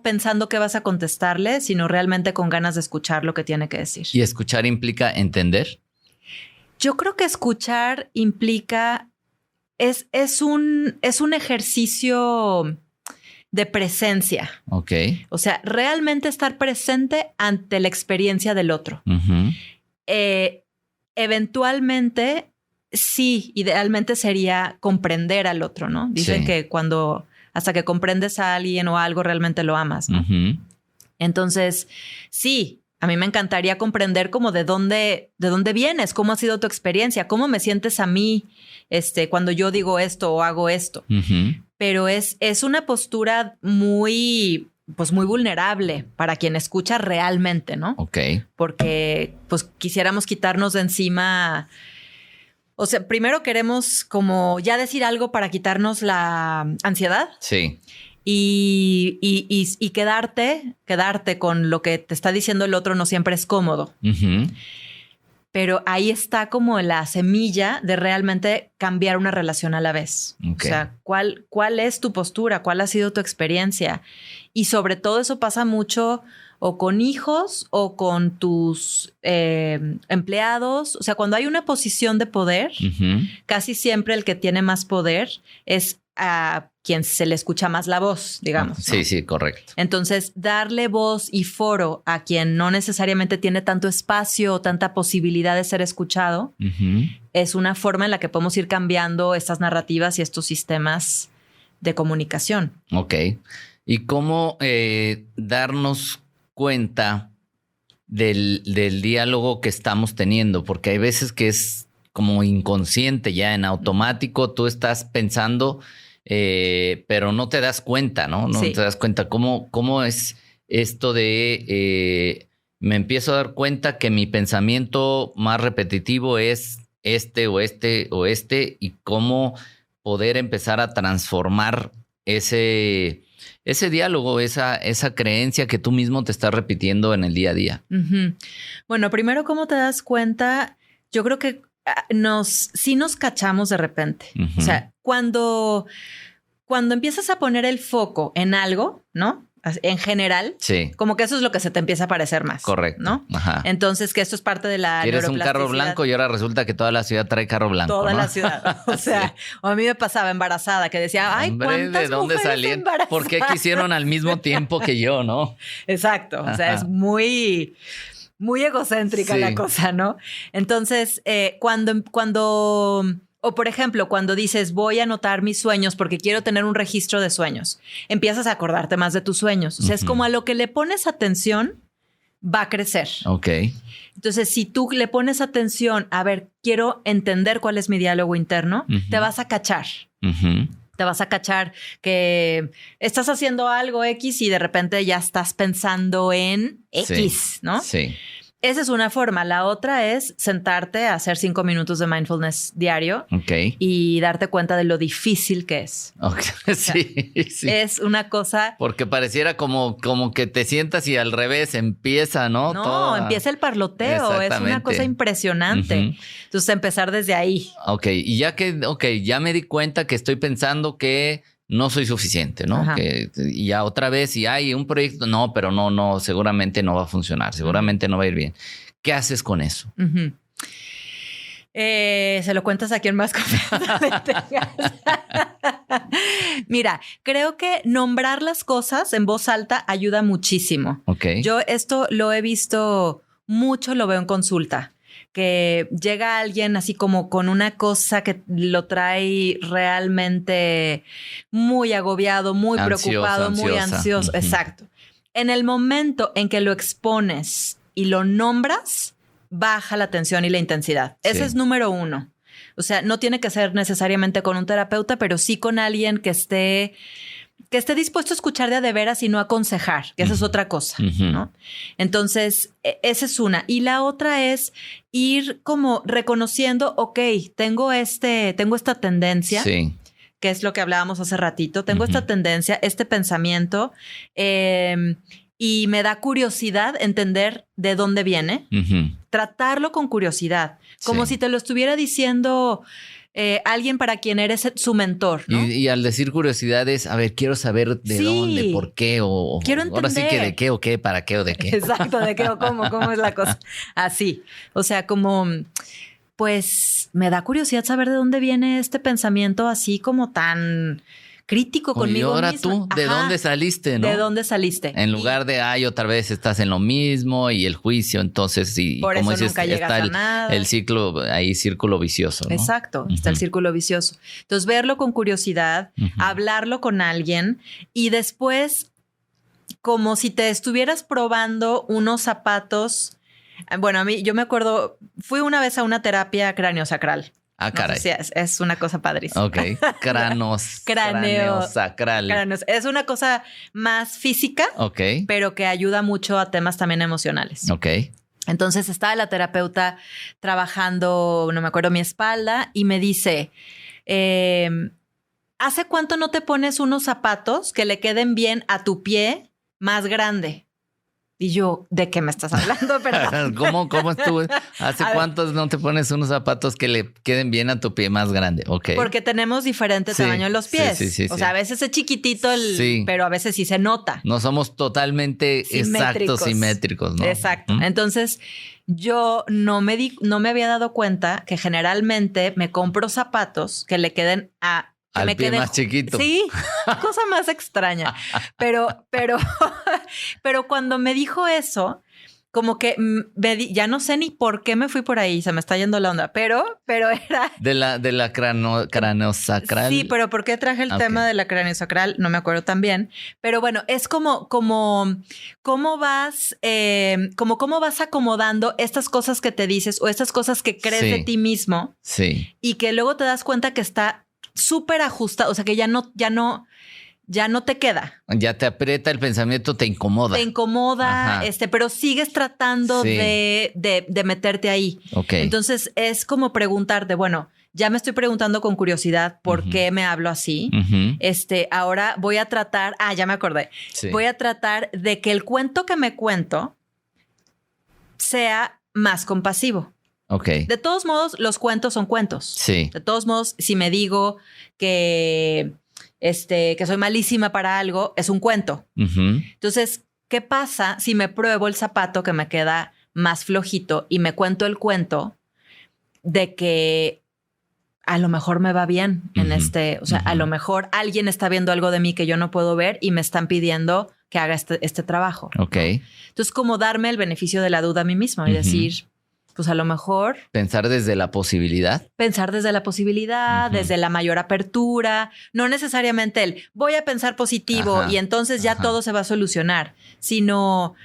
pensando que vas a contestarle, sino realmente con ganas de escuchar lo que tiene que decir. ¿Y escuchar implica entender? Yo creo que escuchar implica, es un ejercicio de presencia. Ok. O sea, realmente estar presente ante la experiencia del otro. Eventualmente, sí, idealmente sería comprender al otro, ¿no? Dicen que hasta que comprendes a alguien o algo, realmente lo amas, ¿no? Entonces, sí, a mí me encantaría comprender como de dónde vienes, cómo ha sido tu experiencia, cómo me sientes a mí cuando yo digo esto o hago esto. Pero es una postura muy vulnerable para quien escucha realmente, ¿no? Ok. Porque pues quisiéramos quitarnos de encima. O sea, primero queremos como ya decir algo para quitarnos la ansiedad. Sí. Y quedarte con lo que te está diciendo el otro no siempre es cómodo. Pero ahí está como la semilla de realmente cambiar una relación a la vez. Okay. O sea, ¿cuál es tu postura? ¿Cuál ha sido tu experiencia? Y sobre todo eso pasa mucho o con hijos o con tus empleados. O sea, cuando hay una posición de poder, casi siempre el que tiene más poder es a quien se le escucha más la voz, digamos. Sí, ¿no? Sí, correcto. Entonces, darle voz y foro a quien no necesariamente tiene tanto espacio o tanta posibilidad de ser escuchado es una forma en la que podemos ir cambiando estas narrativas y estos sistemas de comunicación. Ok. ¿Y cómo darnos cuenta del diálogo que estamos teniendo? Porque hay veces que es como inconsciente, ya en automático tú estás pensando, pero no te das cuenta, ¿no? No te das cuenta cómo es esto de me empiezo a dar cuenta que mi pensamiento más repetitivo es este o este o este, y cómo poder empezar a transformar ese diálogo, esa creencia que tú mismo te estás repitiendo en el día a día. Bueno, primero, ¿cómo te das cuenta? Yo creo que sí nos cachamos de repente. O sea, cuando empiezas a poner el foco en algo, ¿no? En general, sí, como que eso es lo que se te empieza a parecer más. Correcto. ¿No? Ajá. Entonces, que esto es parte de la Quieres un neuroplasticidad. carro blanco y ahora resulta que toda la ciudad trae carro blanco. Toda ¿no? la ciudad. O sea, sí. O a mí me pasaba embarazada que decía, ay, hombre, ¿cuántas ¿de dónde mujeres salían? embarazadas? ¿Por qué quisieron al mismo tiempo que yo, no? Exacto. O sea, es muy egocéntrica la cosa, ¿no? Entonces, o por ejemplo, cuando dices voy a anotar mis sueños porque quiero tener un registro de sueños, empiezas a acordarte más de tus sueños. O sea, es como a lo que le pones atención va a crecer. Ok. Entonces, si tú le pones atención, a ver, quiero entender cuál es mi diálogo interno, te vas a cachar. Te vas a cachar que estás haciendo algo X y de repente ya estás pensando en X, ¿no? Sí. Esa es una forma. La otra es sentarte a hacer 5 minutos de mindfulness diario y darte cuenta de lo difícil que es. Okay. O sea, sí. Es una cosa... Porque pareciera como que te sientas y al revés empieza, ¿no? No, empieza el parloteo. Es una cosa impresionante. Entonces, empezar desde ahí. Ok. Y ya me di cuenta que estoy pensando que no soy suficiente, ¿no? Y ya otra vez, y hay un proyecto, no, pero no, seguramente no va a funcionar, seguramente no va a ir bien. ¿Qué haces con eso? Se lo cuentas a quien más confianza le tengas. Mira, creo que nombrar las cosas en voz alta ayuda muchísimo. Yo esto lo he visto mucho, lo veo en consulta. Que llega alguien así como con una cosa que lo trae realmente muy agobiado, muy preocupado, muy ansioso. Exacto. En el momento en que lo expones y lo nombras, baja la tensión y la intensidad. Ese es número 1. O sea, no tiene que ser necesariamente con un terapeuta, pero sí con alguien que esté dispuesto a escuchar de veras y no aconsejar, que esa es otra cosa, ¿no? Entonces, esa es una. Y la otra es ir como reconociendo, ok, tengo esta tendencia, que es lo que hablábamos hace ratito, tengo esta tendencia, este pensamiento, y me da curiosidad entender de dónde viene, tratarlo con curiosidad, como si te lo estuviera diciendo... alguien para quien eres su mentor, ¿no? Y al decir curiosidades, a ver, quiero saber de dónde, por qué o... Quiero entender. Ahora sí que de qué o qué, para qué o de qué. Exacto, de qué o cómo es la cosa. Así, o sea, como... Pues me da curiosidad saber de dónde viene este pensamiento así como tan... crítico conmigo y ahora misma. Tú, ¿de dónde saliste, no? ¿De dónde saliste? En lugar de, otra vez estás en lo mismo y el juicio, entonces, y por como eso dices, nunca llegas a nada. El círculo vicioso, ¿no? Exacto, está el círculo vicioso. Entonces, verlo con curiosidad, hablarlo con alguien y después, como si te estuvieras probando unos zapatos. Bueno, a mí, yo me acuerdo, fui una vez a una terapia craneosacral. Ah, caray. No sé si es una cosa padrísima. Ok. Craneosacral. Es una cosa más física, pero que ayuda mucho a temas también emocionales. Entonces estaba la terapeuta trabajando, no me acuerdo, mi espalda y me dice, ¿hace cuánto no te pones unos zapatos que le queden bien a tu pie más grande? Y yo, ¿de qué me estás hablando? Perdón. ¿Cómo estuvo? ¿Hace cuántos no te pones unos zapatos que le queden bien a tu pie más grande? Porque tenemos diferente tamaño en los pies. Sí. O sea, a veces es chiquitito, pero a veces sí se nota. No somos totalmente simétricos, ¿no? Exacto. Entonces, yo no me había dado cuenta que generalmente me compro zapatos que le queden al pie más chiquito. Sí, cosa más extraña. Pero cuando me dijo eso, como que ya no sé ni por qué me fui por ahí, se me está yendo la onda, pero era... De la craneosacral. Sí, pero ¿por qué traje el tema de la craneosacral? No me acuerdo tan bien. Pero bueno, es cómo vas acomodando estas cosas que te dices o estas cosas que crees de ti mismo. Sí. Y que luego te das cuenta que está súper ajustado, o sea que ya no te queda. Ya te aprieta el pensamiento, te incomoda. Te incomoda, pero sigues tratando de meterte ahí. Entonces es como preguntarte, bueno, ya me estoy preguntando con curiosidad por qué me hablo así. Ahora voy a tratar, ya me acordé. Sí. Voy a tratar de que el cuento que me cuento sea más compasivo. Ok. De todos modos, los cuentos son cuentos. Sí. De todos modos, si me digo que soy malísima para algo, es un cuento. Entonces, ¿qué pasa si me pruebo el zapato que me queda más flojito y me cuento el cuento de que a lo mejor me va bien en a lo mejor alguien está viendo algo de mí que yo no puedo ver y me están pidiendo que haga este trabajo? Ok. Entonces, como darme el beneficio de la duda a mí mismo y decir, pues a lo mejor... Pensar desde la posibilidad. Pensar desde la posibilidad, desde la mayor apertura. No necesariamente voy a pensar positivo y entonces ya todo se va a solucionar, sino...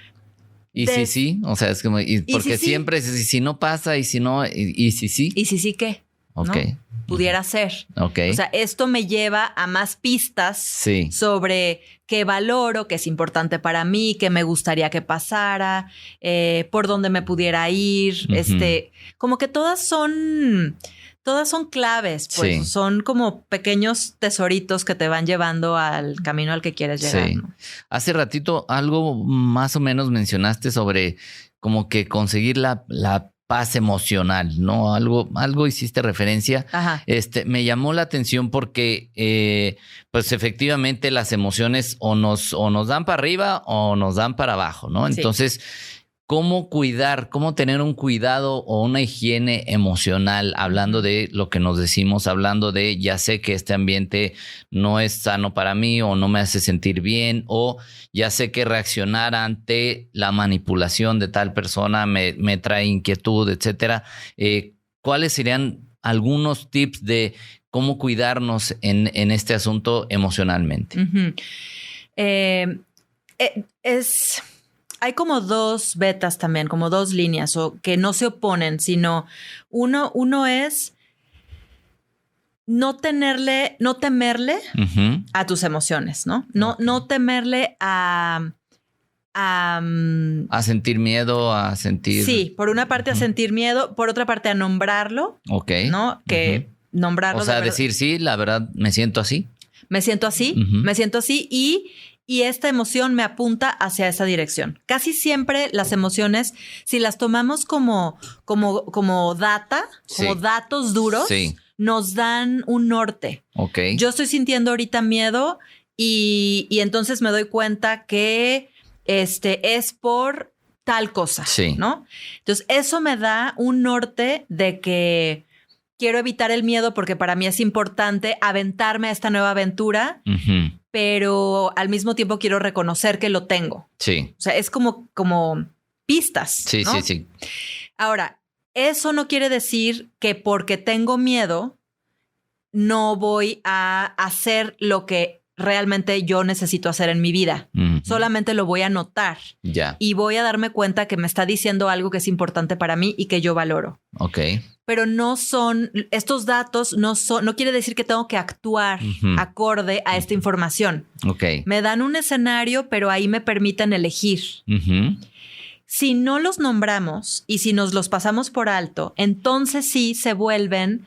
Y sí, o sea, es como... porque siempre, si no pasa y si no, y si sí. ¿Y si sí qué? Ok. ¿No? Pudiera ser. Ok. O sea, esto me lleva a más pistas sobre qué valoro, qué es importante para mí, qué me gustaría que pasara, por dónde me pudiera ir. Como que todas son claves, pues son como pequeños tesoritos que te van llevando al camino al que quieres llegar. ¿No? Hace ratito algo más o menos mencionaste sobre como que conseguir la paz emocional, ¿no? Algo hiciste referencia. Ajá. Me llamó la atención porque, pues efectivamente las emociones o nos dan para arriba o nos dan para abajo, ¿no? Entonces, ¿cómo tener un cuidado o una higiene emocional? Hablando de lo que nos decimos, hablando de ya sé que este ambiente no es sano para mí o no me hace sentir bien, o ya sé que reaccionar ante la manipulación de tal persona me trae inquietud, etcétera. ¿Cuáles serían algunos tips de cómo cuidarnos en este asunto emocionalmente? Hay como dos vetas también, como dos líneas, o que no se oponen, sino uno es no temerle a tus emociones, ¿no? No temerle a sentir miedo, a sentir... Sí, por una parte a sentir miedo, por otra parte a nombrarlo. Ok. ¿No? Que nombrarlo. O sea, decir, sí, la verdad, me siento así. Me siento así y esta emoción me apunta hacia esa dirección. Casi siempre las emociones, si las tomamos como data, como datos duros, nos dan un norte. Ok. Yo estoy sintiendo ahorita miedo y entonces me doy cuenta que es por tal cosa, ¿no? Entonces, eso me da un norte de que quiero evitar el miedo porque para mí es importante aventarme a esta nueva aventura, pero al mismo tiempo quiero reconocer que lo tengo. Sí. O sea, es como pistas. Sí, ¿no? sí. Ahora, eso no quiere decir que porque tengo miedo no voy a hacer lo que realmente yo necesito hacer en mi vida. Solamente lo voy a notar. Y voy a darme cuenta que me está diciendo algo que es importante para mí y que yo valoro. Ok. Pero estos datos no quiere decir que tengo que actuar acorde a esta información. Ok. Me dan un escenario, pero ahí me permiten elegir. Si no los nombramos y si nos los pasamos por alto, entonces sí se vuelven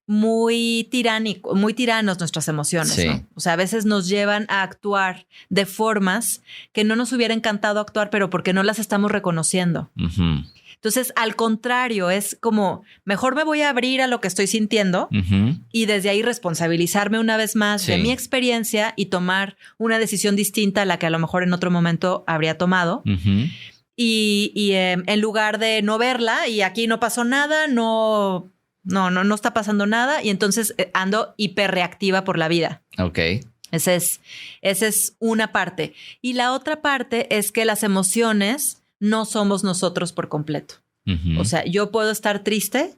muy tiranos nuestras emociones, ¿no? O sea, a veces nos llevan a actuar de formas que no nos hubiera encantado actuar, pero porque no las estamos reconociendo. Entonces, al contrario, es como, mejor me voy a abrir a lo que estoy sintiendo y desde ahí responsabilizarme una vez más de mi experiencia y tomar una decisión distinta a la que a lo mejor en otro momento habría tomado. Y en lugar de no verla y aquí no pasó nada, no está pasando nada y entonces ando hiperreactiva por la vida. Ok. Esa es una parte. Y la otra parte es que las emociones no somos nosotros por completo. O sea, yo puedo estar triste,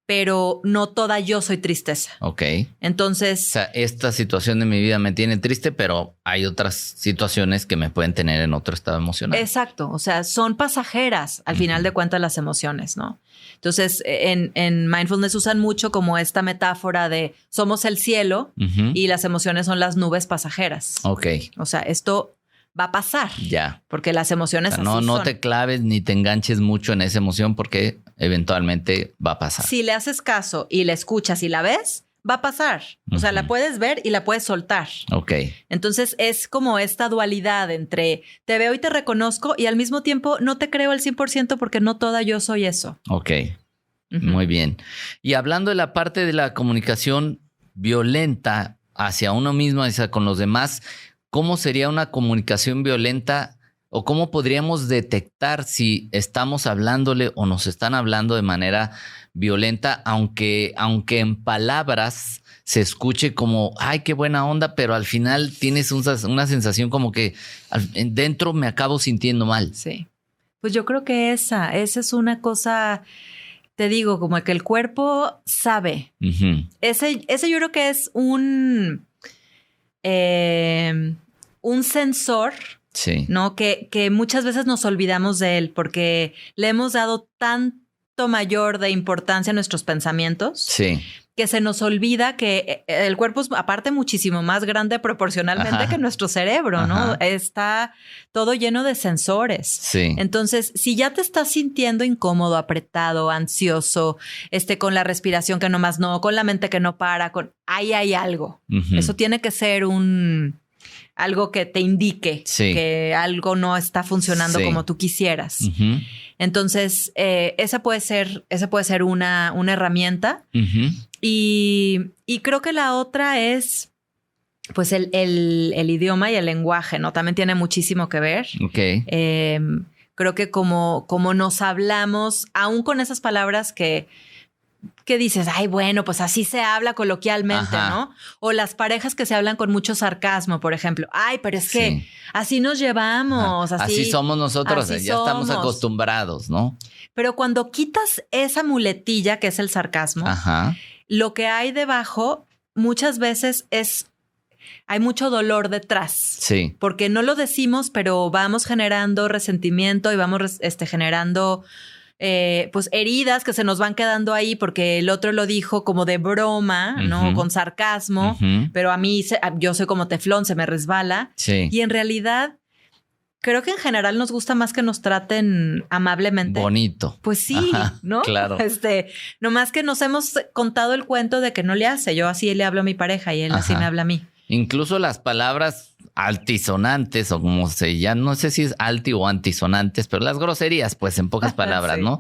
pero no toda yo soy tristeza. Ok. Entonces... O sea, esta situación de mi vida me tiene triste, pero hay otras situaciones que me pueden tener en otro estado emocional. Exacto. O sea, son pasajeras al final de cuentas las emociones, ¿no? Entonces, en mindfulness usan mucho como esta metáfora de somos el cielo y las emociones son las nubes pasajeras. Ok. O sea, esto va a pasar. Ya. Porque las emociones así no son. te claves ni te enganches mucho en esa emoción porque eventualmente va a pasar. Si le haces caso y la escuchas y la ves, va a pasar. O sea, la puedes ver y la puedes soltar. Ok. Entonces es como esta dualidad entre te veo y te reconozco y al mismo tiempo no te creo al 100% porque no toda yo soy eso. Ok. Muy bien. Y hablando de la parte de la comunicación violenta hacia uno mismo, hacia con los demás, ¿cómo sería una comunicación violenta o cómo podríamos detectar si estamos hablándole o nos están hablando de manera violenta, aunque en palabras se escuche como, ay, qué buena onda, pero al final tienes una sensación como que dentro me acabo sintiendo mal? Sí. Pues yo creo que esa es una cosa, te digo, como que el cuerpo sabe. Uh-huh. Ese yo creo que es un sensor, sí, ¿no? Que muchas veces nos olvidamos de él porque le hemos dado tanto mayor de importancia a nuestros pensamientos. Sí. Que se nos olvida que el cuerpo es aparte muchísimo más grande proporcionalmente que nuestro cerebro, ¿no? Está todo lleno de sensores. Sí. Entonces, si ya te estás sintiendo incómodo, apretado, ansioso, con la respiración que nomás no, con la mente que no para, ahí hay algo. Uh-huh. Eso tiene que ser algo que te indique que algo no está funcionando como tú quisieras. Uh-huh. Entonces, esa puede ser una herramienta. Uh-huh. Y creo que la otra es, pues, el idioma y el lenguaje, ¿no? También tiene muchísimo que ver. Okay. Creo que como nos hablamos, aún con esas palabras que dices, ay, bueno, pues así se habla coloquialmente, ¿no? O las parejas que se hablan con mucho sarcasmo, por ejemplo. Ay, pero es que así nos llevamos. Así somos nosotros, ya estamos acostumbrados, ¿no? Pero cuando quitas esa muletilla que es el sarcasmo, lo que hay debajo muchas veces hay mucho dolor detrás. Sí. Porque no lo decimos, pero vamos generando resentimiento y vamos generando pues heridas que se nos van quedando ahí porque el otro lo dijo como de broma, uh-huh, ¿no? Con sarcasmo, uh-huh, pero a mí yo soy como teflón, se me resbala. Sí. Y en realidad creo que en general nos gusta más que nos traten amablemente. Bonito. Pues sí, ¿no? Claro. Nomás que nos hemos contado el cuento de que no le hace. Yo así le hablo a mi pareja y él así me habla a mí. Incluso las palabras altisonantes o como ya no sé si es alti o antisonantes, pero las groserías, pues en pocas palabras, sí, ¿no?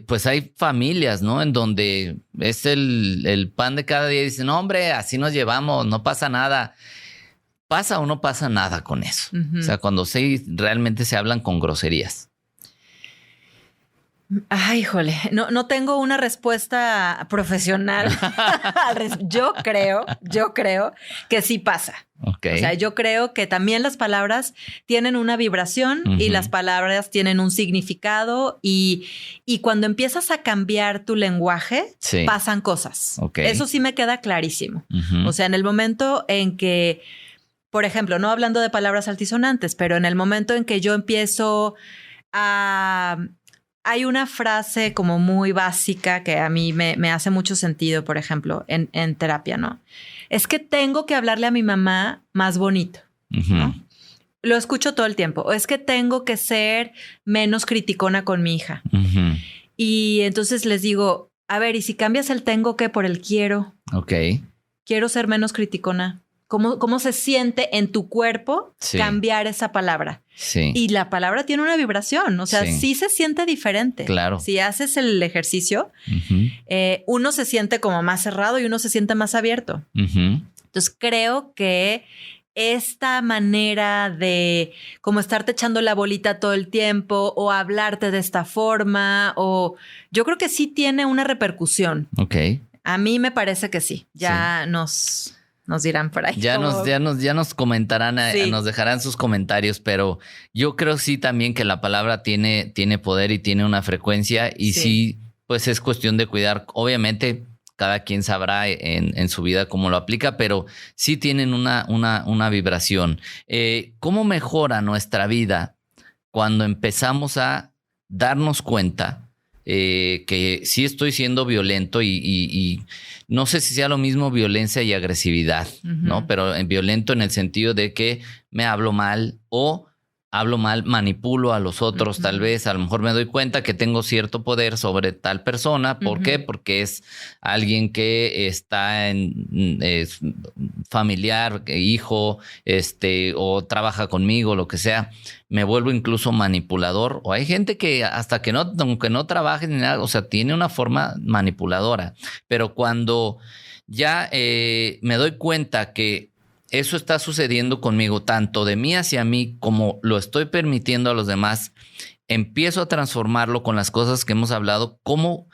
Pues hay familias, ¿no? En donde es el pan de cada día y dicen, no, hombre, así nos llevamos, no pasa nada. ¿Pasa o no pasa nada con eso? Uh-huh. O sea, cuando realmente se hablan con groserías. Ay, híjole, no tengo una respuesta profesional. Yo creo que sí pasa. Okay. O sea, yo creo que también las palabras tienen una vibración, uh-huh, y las palabras tienen un significado y cuando empiezas a cambiar tu lenguaje, pasan cosas. Okay. Eso sí me queda clarísimo. Uh-huh. O sea, en el momento en que, por ejemplo, no hablando de palabras altisonantes, pero en el momento en que yo empiezo a... Hay una frase como muy básica que a mí me hace mucho sentido, por ejemplo, en terapia, ¿no? Es que tengo que hablarle a mi mamá más bonito, uh-huh, ¿no? Lo escucho todo el tiempo. O es que tengo que ser menos criticona con mi hija. Uh-huh. Y entonces les digo, a ver, ¿y si cambias el tengo que por el quiero? Ok. Quiero ser menos criticona. ¿Cómo se siente en tu cuerpo cambiar esa palabra? Sí. Y la palabra tiene una vibración, o sea, sí se siente diferente. Claro. Si haces el ejercicio, uh-huh, uno se siente como más cerrado y uno se siente más abierto. Uh-huh. Entonces creo que esta manera de como estarte echando la bolita todo el tiempo o hablarte de esta forma, yo creo que sí tiene una repercusión. Ok. A mí me parece que sí. Ya nos dirán por ahí. Ya nos comentarán, nos dejarán sus comentarios, pero yo creo sí también que la palabra tiene poder y tiene una frecuencia y sí, pues es cuestión de cuidar. Obviamente cada quien sabrá en su vida cómo lo aplica, pero sí tienen una vibración. ¿Cómo mejora nuestra vida cuando empezamos a darnos cuenta que sí estoy siendo violento y no sé si sea lo mismo violencia y agresividad, uh-huh, ¿no? Pero violento en el sentido de que me hablo mal o hablo mal, manipulo a los otros, tal vez, a lo mejor me doy cuenta que tengo cierto poder sobre tal persona. ¿Por qué? Porque es alguien que está es familiar, hijo, o trabaja conmigo, lo que sea. Me vuelvo incluso manipulador. O hay gente que hasta que no, aunque no trabaje ni nada, o sea, tiene una forma manipuladora. Pero cuando ya me doy cuenta que eso está sucediendo conmigo, tanto de mí hacia mí como lo estoy permitiendo a los demás, empiezo a transformarlo con las cosas que hemos hablado. ¿Cómo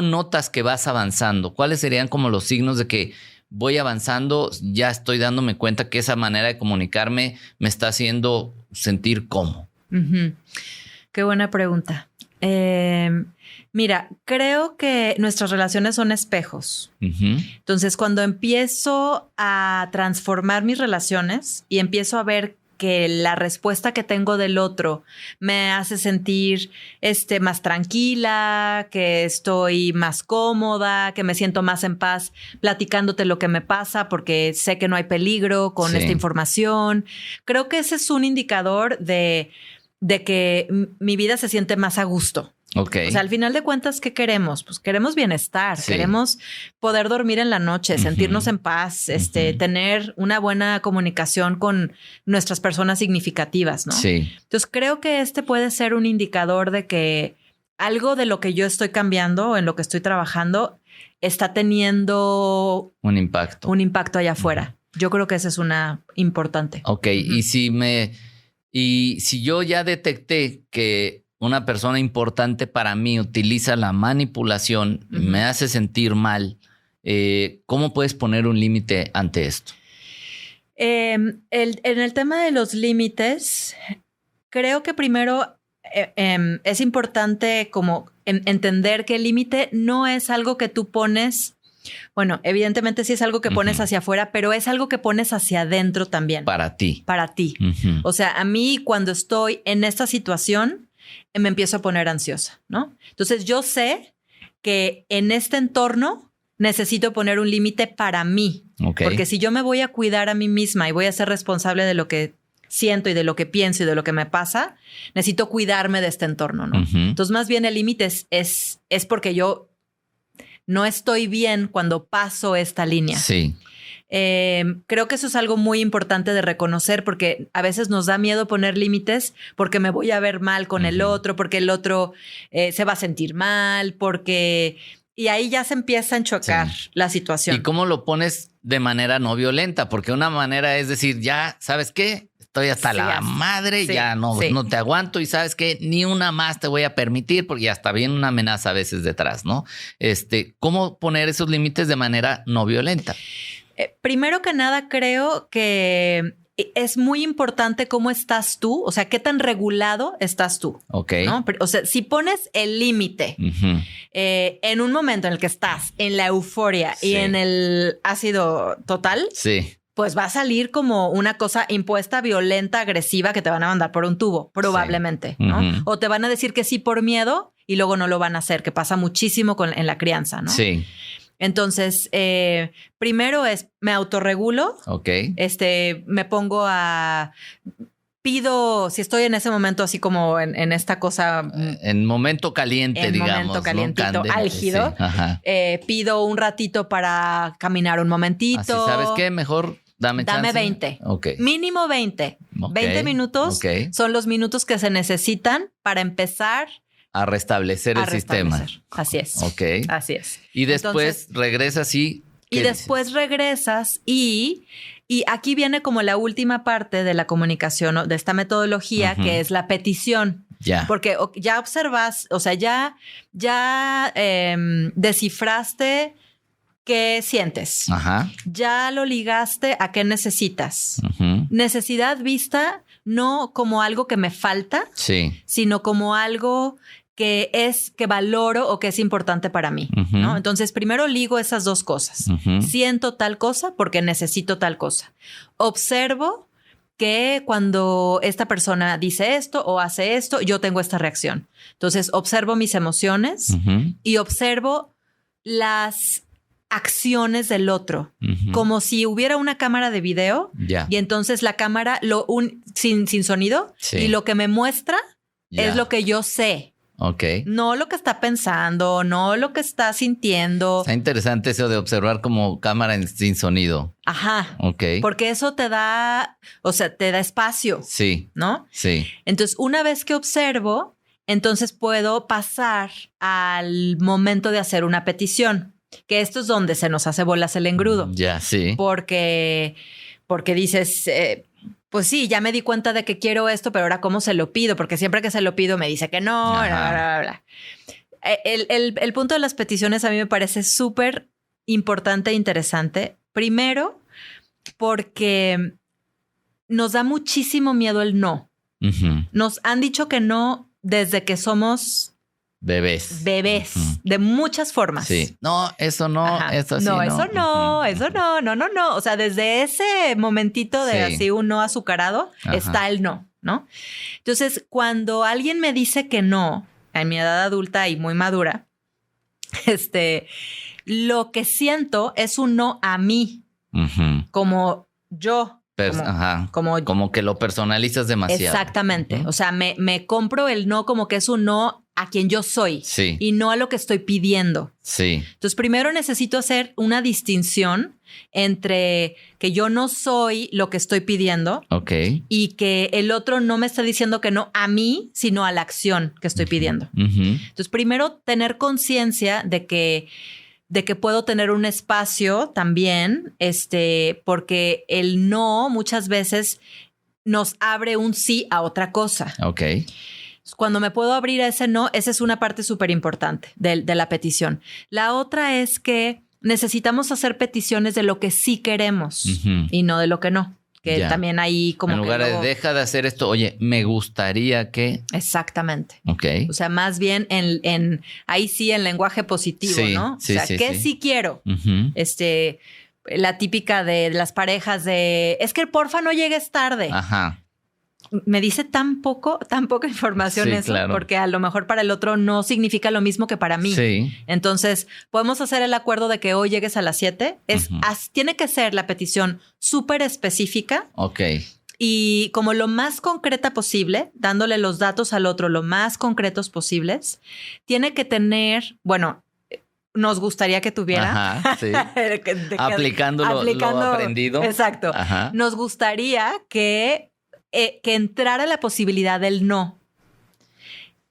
notas que vas avanzando? ¿Cuáles serían como los signos de que voy avanzando? Ya estoy dándome cuenta que esa manera de comunicarme me está haciendo sentir cómodo. Qué buena pregunta. Mira, creo que nuestras relaciones son espejos. Entonces, cuando empiezo a transformar mis relaciones y empiezo a ver que la respuesta que tengo del otro me hace sentir más tranquila, que estoy más cómoda, que me siento más en paz platicándote lo que me pasa porque sé que no hay peligro con esta información. Creo que ese es un indicador de que mi vida se siente más a gusto. Okay. O sea, al final de cuentas, ¿qué queremos? Pues queremos bienestar, queremos poder dormir en la noche, sentirnos en paz, tener una buena comunicación con nuestras personas significativas, ¿no? Sí. Entonces, creo que puede ser un indicador de que algo de lo que yo estoy cambiando o en lo que estoy trabajando está teniendo un impacto allá afuera. Yo creo que esa es una importante. Ok, y si yo ya detecté que una persona importante para mí utiliza la manipulación, me hace sentir mal, ¿cómo puedes poner un límite ante esto? En el tema de los límites, creo que primero es importante como entender que el límite no es algo que tú pones. Bueno, evidentemente sí es algo que pones hacia afuera, pero es algo que pones hacia adentro también. Para ti. Para ti. O sea, a mí cuando estoy en esta situación, me empiezo a poner ansiosa, ¿no? Entonces yo sé que en este entorno necesito poner un límite para mí. Okay. Porque si yo me voy a cuidar a mí misma y voy a ser responsable de lo que siento y de lo que pienso y de lo que me pasa, necesito cuidarme de este entorno, ¿no? Entonces más bien el límite es porque yo no estoy bien cuando paso esta línea. Sí. Creo que eso es algo muy importante de reconocer porque a veces nos da miedo poner límites porque me voy a ver mal con el otro, porque el otro se va a sentir mal, y ahí ya se empieza a enchocar la situación. ¿Y cómo lo pones de manera no violenta? Porque una manera es decir, ya, ¿sabes qué? Estoy hasta la madre, ya no te aguanto y ¿sabes qué? Ni una más te voy a permitir porque hasta viene una amenaza a veces detrás, ¿no? ¿Cómo poner esos límites de manera no violenta? Primero que nada, creo que es muy importante cómo estás tú, o sea, qué tan regulado estás tú. Ok. ¿No? O sea, si pones el límite en un momento en el que estás en la euforia y en el ácido total, pues va a salir como una cosa impuesta, violenta, agresiva que te van a mandar por un tubo, probablemente, ¿no? O te van a decir que sí por miedo y luego no lo van a hacer, que pasa muchísimo en la crianza, ¿no? Sí. Entonces, primero me autorregulo. Ok. Me pongo pido, si estoy en ese momento así como en esta cosa. En momento caliente, digamos. En momento calientito, ¿no? Álgido. Sí. Pido un ratito para caminar un momentito. Así, ¿sabes qué? Mejor dame 20. Okay. Mínimo 20. Okay. 20 minutos son los minutos que se necesitan para empezar a restablecer el sistema. Así es. Ok. Así es. Y después regresas y regresas y aquí viene como la última parte de la comunicación, ¿no? De esta metodología, que es la petición. Ya. Porque ya observas, o sea, ya descifraste qué sientes. Ajá. Ya lo ligaste a qué necesitas. Necesidad vista no como algo que me falta, sino como algo que valoro o que es importante para mí, ¿no? Entonces, primero ligo esas dos cosas. Siento tal cosa porque necesito tal cosa. Observo que cuando esta persona dice esto o hace esto, yo tengo esta reacción. Entonces, observo mis emociones y observo las acciones del otro, como si hubiera una cámara de video y entonces la cámara sin sonido y lo que me muestra es lo que yo sé. Ok. No lo que está pensando, no lo que está sintiendo. Está interesante eso de observar como cámara sin sonido. Ajá. Ok. Porque eso te da espacio. Sí. ¿No? Sí. Entonces, una vez que observo, entonces puedo pasar al momento de hacer una petición, que esto es donde se nos hace bolas el engrudo. Ya, sí. Porque dices... pues sí, ya me di cuenta de que quiero esto, pero ahora ¿cómo se lo pido? Porque siempre que se lo pido me dice que no. Bla, bla, bla. El punto de las peticiones a mí me parece súper importante e interesante. Primero, porque nos da muchísimo miedo el no. Nos han dicho que no desde que somos... Bebés, de muchas formas. Sí. No, eso no, eso sí. No, eso no, eso no. O sea, desde ese momentito de así un no azucarado, está el no, ¿no? Entonces, cuando alguien me dice que no, en mi edad adulta y muy madura, lo que siento es un no a mí, como yo. Como que lo personalizas demasiado. Exactamente. O sea, me compro el no como que es un no a quien yo soy y no a lo que estoy pidiendo. Sí. Entonces, primero necesito hacer una distinción entre que yo no soy lo que estoy pidiendo y que el otro no me está diciendo que no a mí, sino a la acción que estoy pidiendo. Entonces, primero tener conciencia de que puedo tener un espacio también, porque el no muchas veces nos abre un sí a otra cosa. Ok. Cuando me puedo abrir a ese no, esa es una parte súper importante de la petición. La otra es que necesitamos hacer peticiones de lo que sí queremos y no de lo que no. Que también hay como... En lugar de deja de hacer esto, oye, me gustaría que... Exactamente. Ok. O sea, más bien ahí sí en lenguaje positivo, ¿no? Sí, o sea, ¿qué sí quiero? La típica de las parejas de... Es que porfa no llegues tarde. Ajá. Me dice tan poca información eso, claro. Porque a lo mejor para el otro no significa lo mismo que para mí. Sí. Entonces, podemos hacer el acuerdo de que hoy llegues a las 7. Tiene que ser la petición súper específica. Ok. Y como lo más concreta posible, dándole los datos al otro lo más concretos posibles, tiene que tener, bueno, nos gustaría que tuviera. Ajá, sí. Aplicando lo aprendido. Exacto. Ajá. Nos gustaría que entrara la posibilidad del no.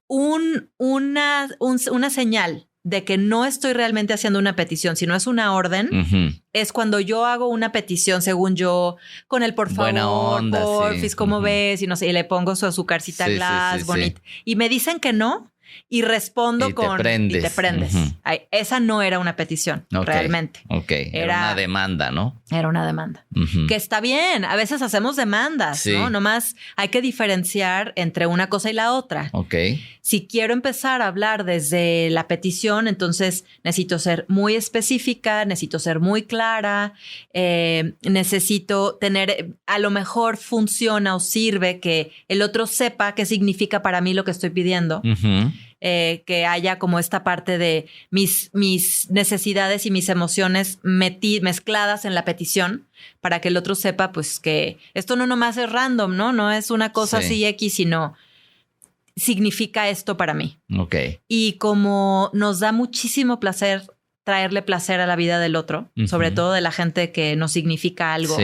Una señal de que no estoy realmente haciendo una petición, sino es una orden, es cuando yo hago una petición, según yo, con el por favor, buena onda, porfis, ¿cómo ves? Y no sé, y le pongo su azucarcita glass, bonita. Y me dicen que no, y respondo y te prendes. Ay, esa no era una petición, realmente. Ok, era una demanda, ¿no? Era una demanda. Que está bien, a veces hacemos demandas, ¿no? Nomás hay que diferenciar entre una cosa y la otra. Ok. Si quiero empezar a hablar desde la petición, entonces necesito ser muy específica, necesito ser muy clara, necesito tener, a lo mejor funciona o sirve que el otro sepa qué significa para mí lo que estoy pidiendo. Que haya como esta parte de mis necesidades y mis emociones mezcladas en la petición para que el otro sepa pues que esto no nomás es random, ¿no? No es una cosa así X, sino significa esto para mí. Ok. Y como nos da muchísimo placer traerle placer a la vida del otro, sobre todo de la gente que nos significa algo,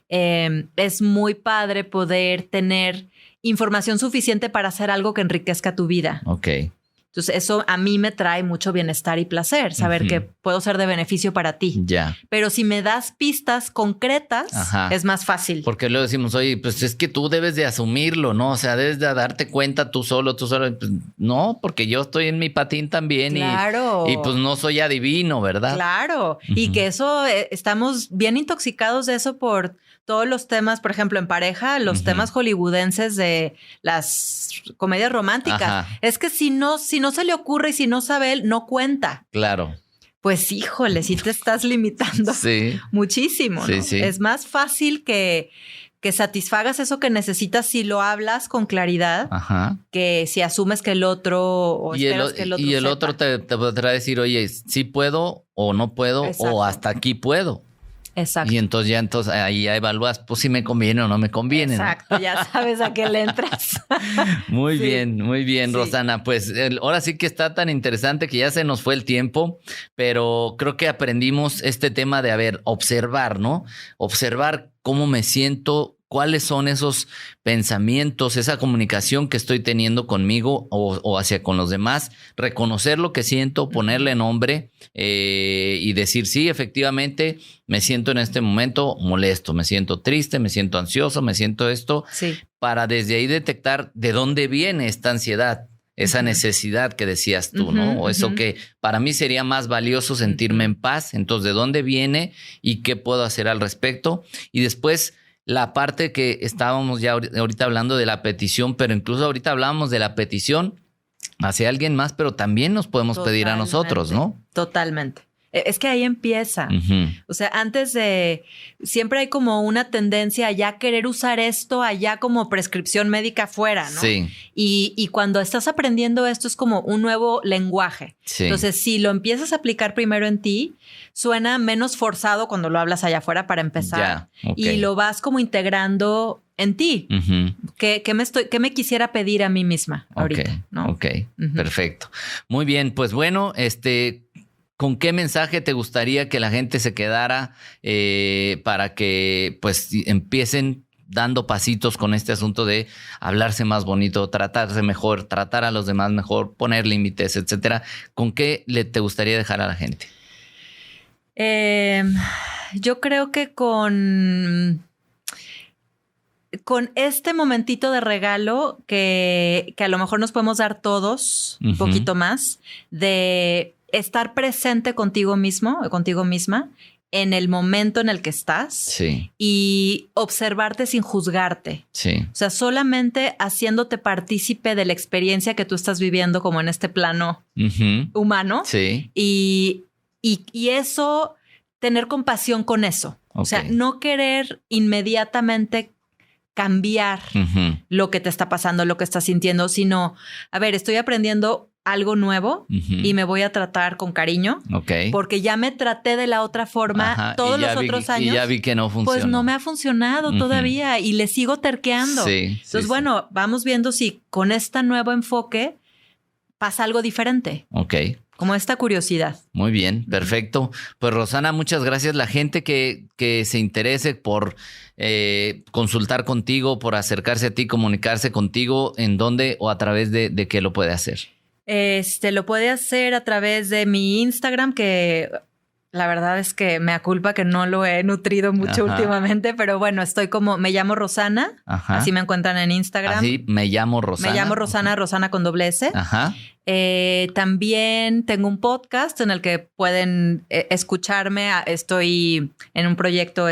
es muy padre poder tener información suficiente para hacer algo que enriquezca tu vida. Ok. Entonces, eso a mí me trae mucho bienestar y placer, saber que puedo ser de beneficio para ti. Ya. Pero si me das pistas concretas, es más fácil. Porque luego decimos, oye, pues es que tú debes de asumirlo, ¿no? O sea, debes de darte cuenta tú solo. Pues, no, porque yo estoy en mi patín también. Claro. Y pues no soy adivino, ¿verdad? Claro. Y que eso, estamos bien intoxicados de eso por todos los temas, por ejemplo, en pareja, los temas hollywoodenses de las comedias románticas. Es que si no se le ocurre y si no sabe él, no cuenta. Claro. Pues híjole, sí te estás limitando muchísimo, ¿no? Sí. Es más fácil que que satisfagas eso que necesitas si lo hablas con claridad, que si asumes que el otro o esperas que el otro y el sepa. otro te podrá decir, oye, sí puedo o no puedo. Exacto. O hasta aquí puedo. Exacto. Y entonces ahí ya evalúas, pues si me conviene o no me conviene. Exacto, ¿no? ya sabes a qué le entras. Muy bien, sí. Rosana. Pues ahora sí que está tan interesante que ya se nos fue el tiempo, pero creo que aprendimos este tema de, observar, ¿no? Observar cómo me siento, cuáles son esos pensamientos, esa comunicación que estoy teniendo conmigo o hacia con los demás, reconocer lo que siento, ponerle nombre y decir, sí, efectivamente, me siento en este momento molesto, me siento triste, me siento ansioso, me siento esto, para desde ahí detectar de dónde viene esta ansiedad. Esa necesidad que decías tú, ¿no? O eso que para mí sería más valioso sentirme en paz. Entonces, ¿de dónde viene y qué puedo hacer al respecto? Y después, la parte que estábamos ya ahorita hablando de la petición, pero incluso ahorita hablábamos de la petición hacia alguien más, pero también nos podemos pedir a nosotros, ¿no? Totalmente. Es que ahí empieza. O sea, siempre hay como una tendencia a ya querer usar esto allá como prescripción médica fuera, ¿no? Sí. Y cuando estás aprendiendo esto es como un nuevo lenguaje. Sí. Entonces, si lo empiezas a aplicar primero en ti, suena menos forzado cuando lo hablas allá afuera para empezar. Y lo vas como integrando en ti. ¿Qué me quisiera pedir a mí misma ahorita? ¿No? Perfecto. Muy bien, pues bueno, ¿con qué mensaje te gustaría que la gente se quedara para que pues empiecen dando pasitos con este asunto de hablarse más bonito, tratarse mejor, tratar a los demás mejor, poner límites, etcétera? ¿Con qué te gustaría dejar a la gente? Yo creo que con este momentito de regalo que a lo mejor nos podemos dar todos un poquito más, de estar presente contigo mismo o contigo misma en el momento en el que estás y observarte sin juzgarte. O sea, solamente haciéndote partícipe de la experiencia que tú estás viviendo como en este plano humano. Y eso, tener compasión con eso. O sea, no querer inmediatamente cambiar lo que te está pasando, lo que estás sintiendo, sino, a ver, estoy aprendiendo algo nuevo y me voy a tratar con cariño porque ya me traté de la otra forma todos los otros años. Y ya vi que no funcionó. Pues no me ha funcionado todavía y le sigo terqueando. Entonces, bueno, vamos viendo si con este nuevo enfoque pasa algo diferente. Como esta curiosidad. Muy bien, perfecto. Pues Rosana, muchas gracias. La gente que se interese por consultar contigo, por acercarse a ti, comunicarse contigo, ¿en dónde o a través de qué lo puede hacer? Lo puede hacer a través de mi Instagram, que la verdad es que me aculpa que no lo he nutrido mucho últimamente, pero bueno, estoy como me llamo Rosana, así me encuentran en Instagram. Así, me llamo Rosana. Me llamo Rosana, Rosana con doble S. También tengo un podcast en el que pueden escucharme. Estoy en un proyecto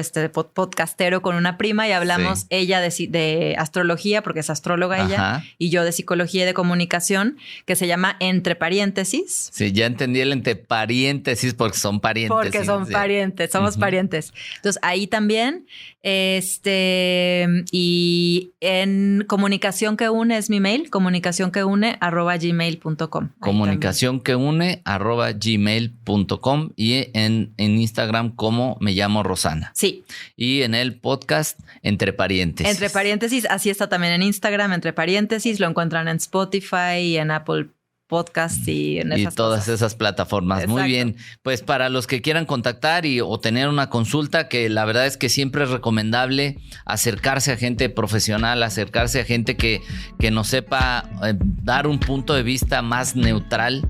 podcastero con una prima y hablamos ella de astrología, porque es astróloga ella, y yo de psicología y de comunicación, que se llama Entre Paréntesis. Sí, ya entendí el entre paréntesis porque son parientes. Porque son parientes, somos parientes. Entonces ahí también, y en Comunicación que Une es mi mail, comunicacionqueune@gmail.com. Comunicacionqueune@gmail.com y en Instagram como me llamo Rosana. Sí. Y en el podcast Entre Paréntesis. Entre Paréntesis, así está también en Instagram, Entre Paréntesis, lo encuentran en Spotify y en Apple Podcast y en esas todas cosas. esas plataformas. Exacto. Muy bien. Pues para los que quieran contactar o tener una consulta, que la verdad es que siempre es recomendable acercarse a gente profesional, acercarse a gente que nos sepa dar un punto de vista más neutral,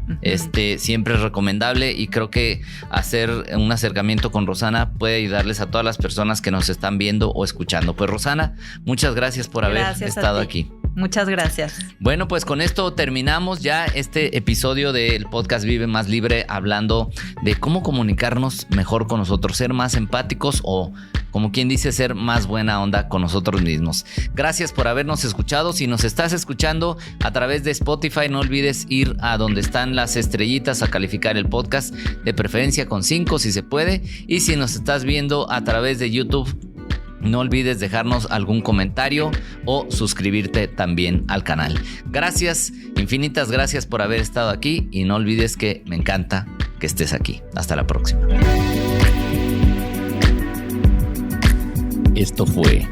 siempre es recomendable, y creo que hacer un acercamiento con Rosana puede ayudarles a todas las personas que nos están viendo o escuchando. Pues Rosana, muchas gracias por haber estado aquí. Muchas gracias. Bueno, pues con esto terminamos ya este episodio del podcast Vive Más Libre, hablando de cómo comunicarnos mejor con nosotros, ser más empáticos o, como quien dice, ser más buena onda con nosotros mismos. Gracias por habernos escuchado. Si nos estás escuchando a través de Spotify, no olvides ir a donde están las estrellitas a calificar el podcast, de preferencia con 5 si se puede. Y si nos estás viendo a través de YouTube, No olvides dejarnos algún comentario o suscribirte también al canal. Gracias, infinitas gracias por haber estado aquí y no olvides que me encanta que estés aquí. Hasta la próxima. Esto fue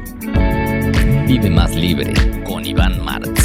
Vive Más Libre con Iván Martz.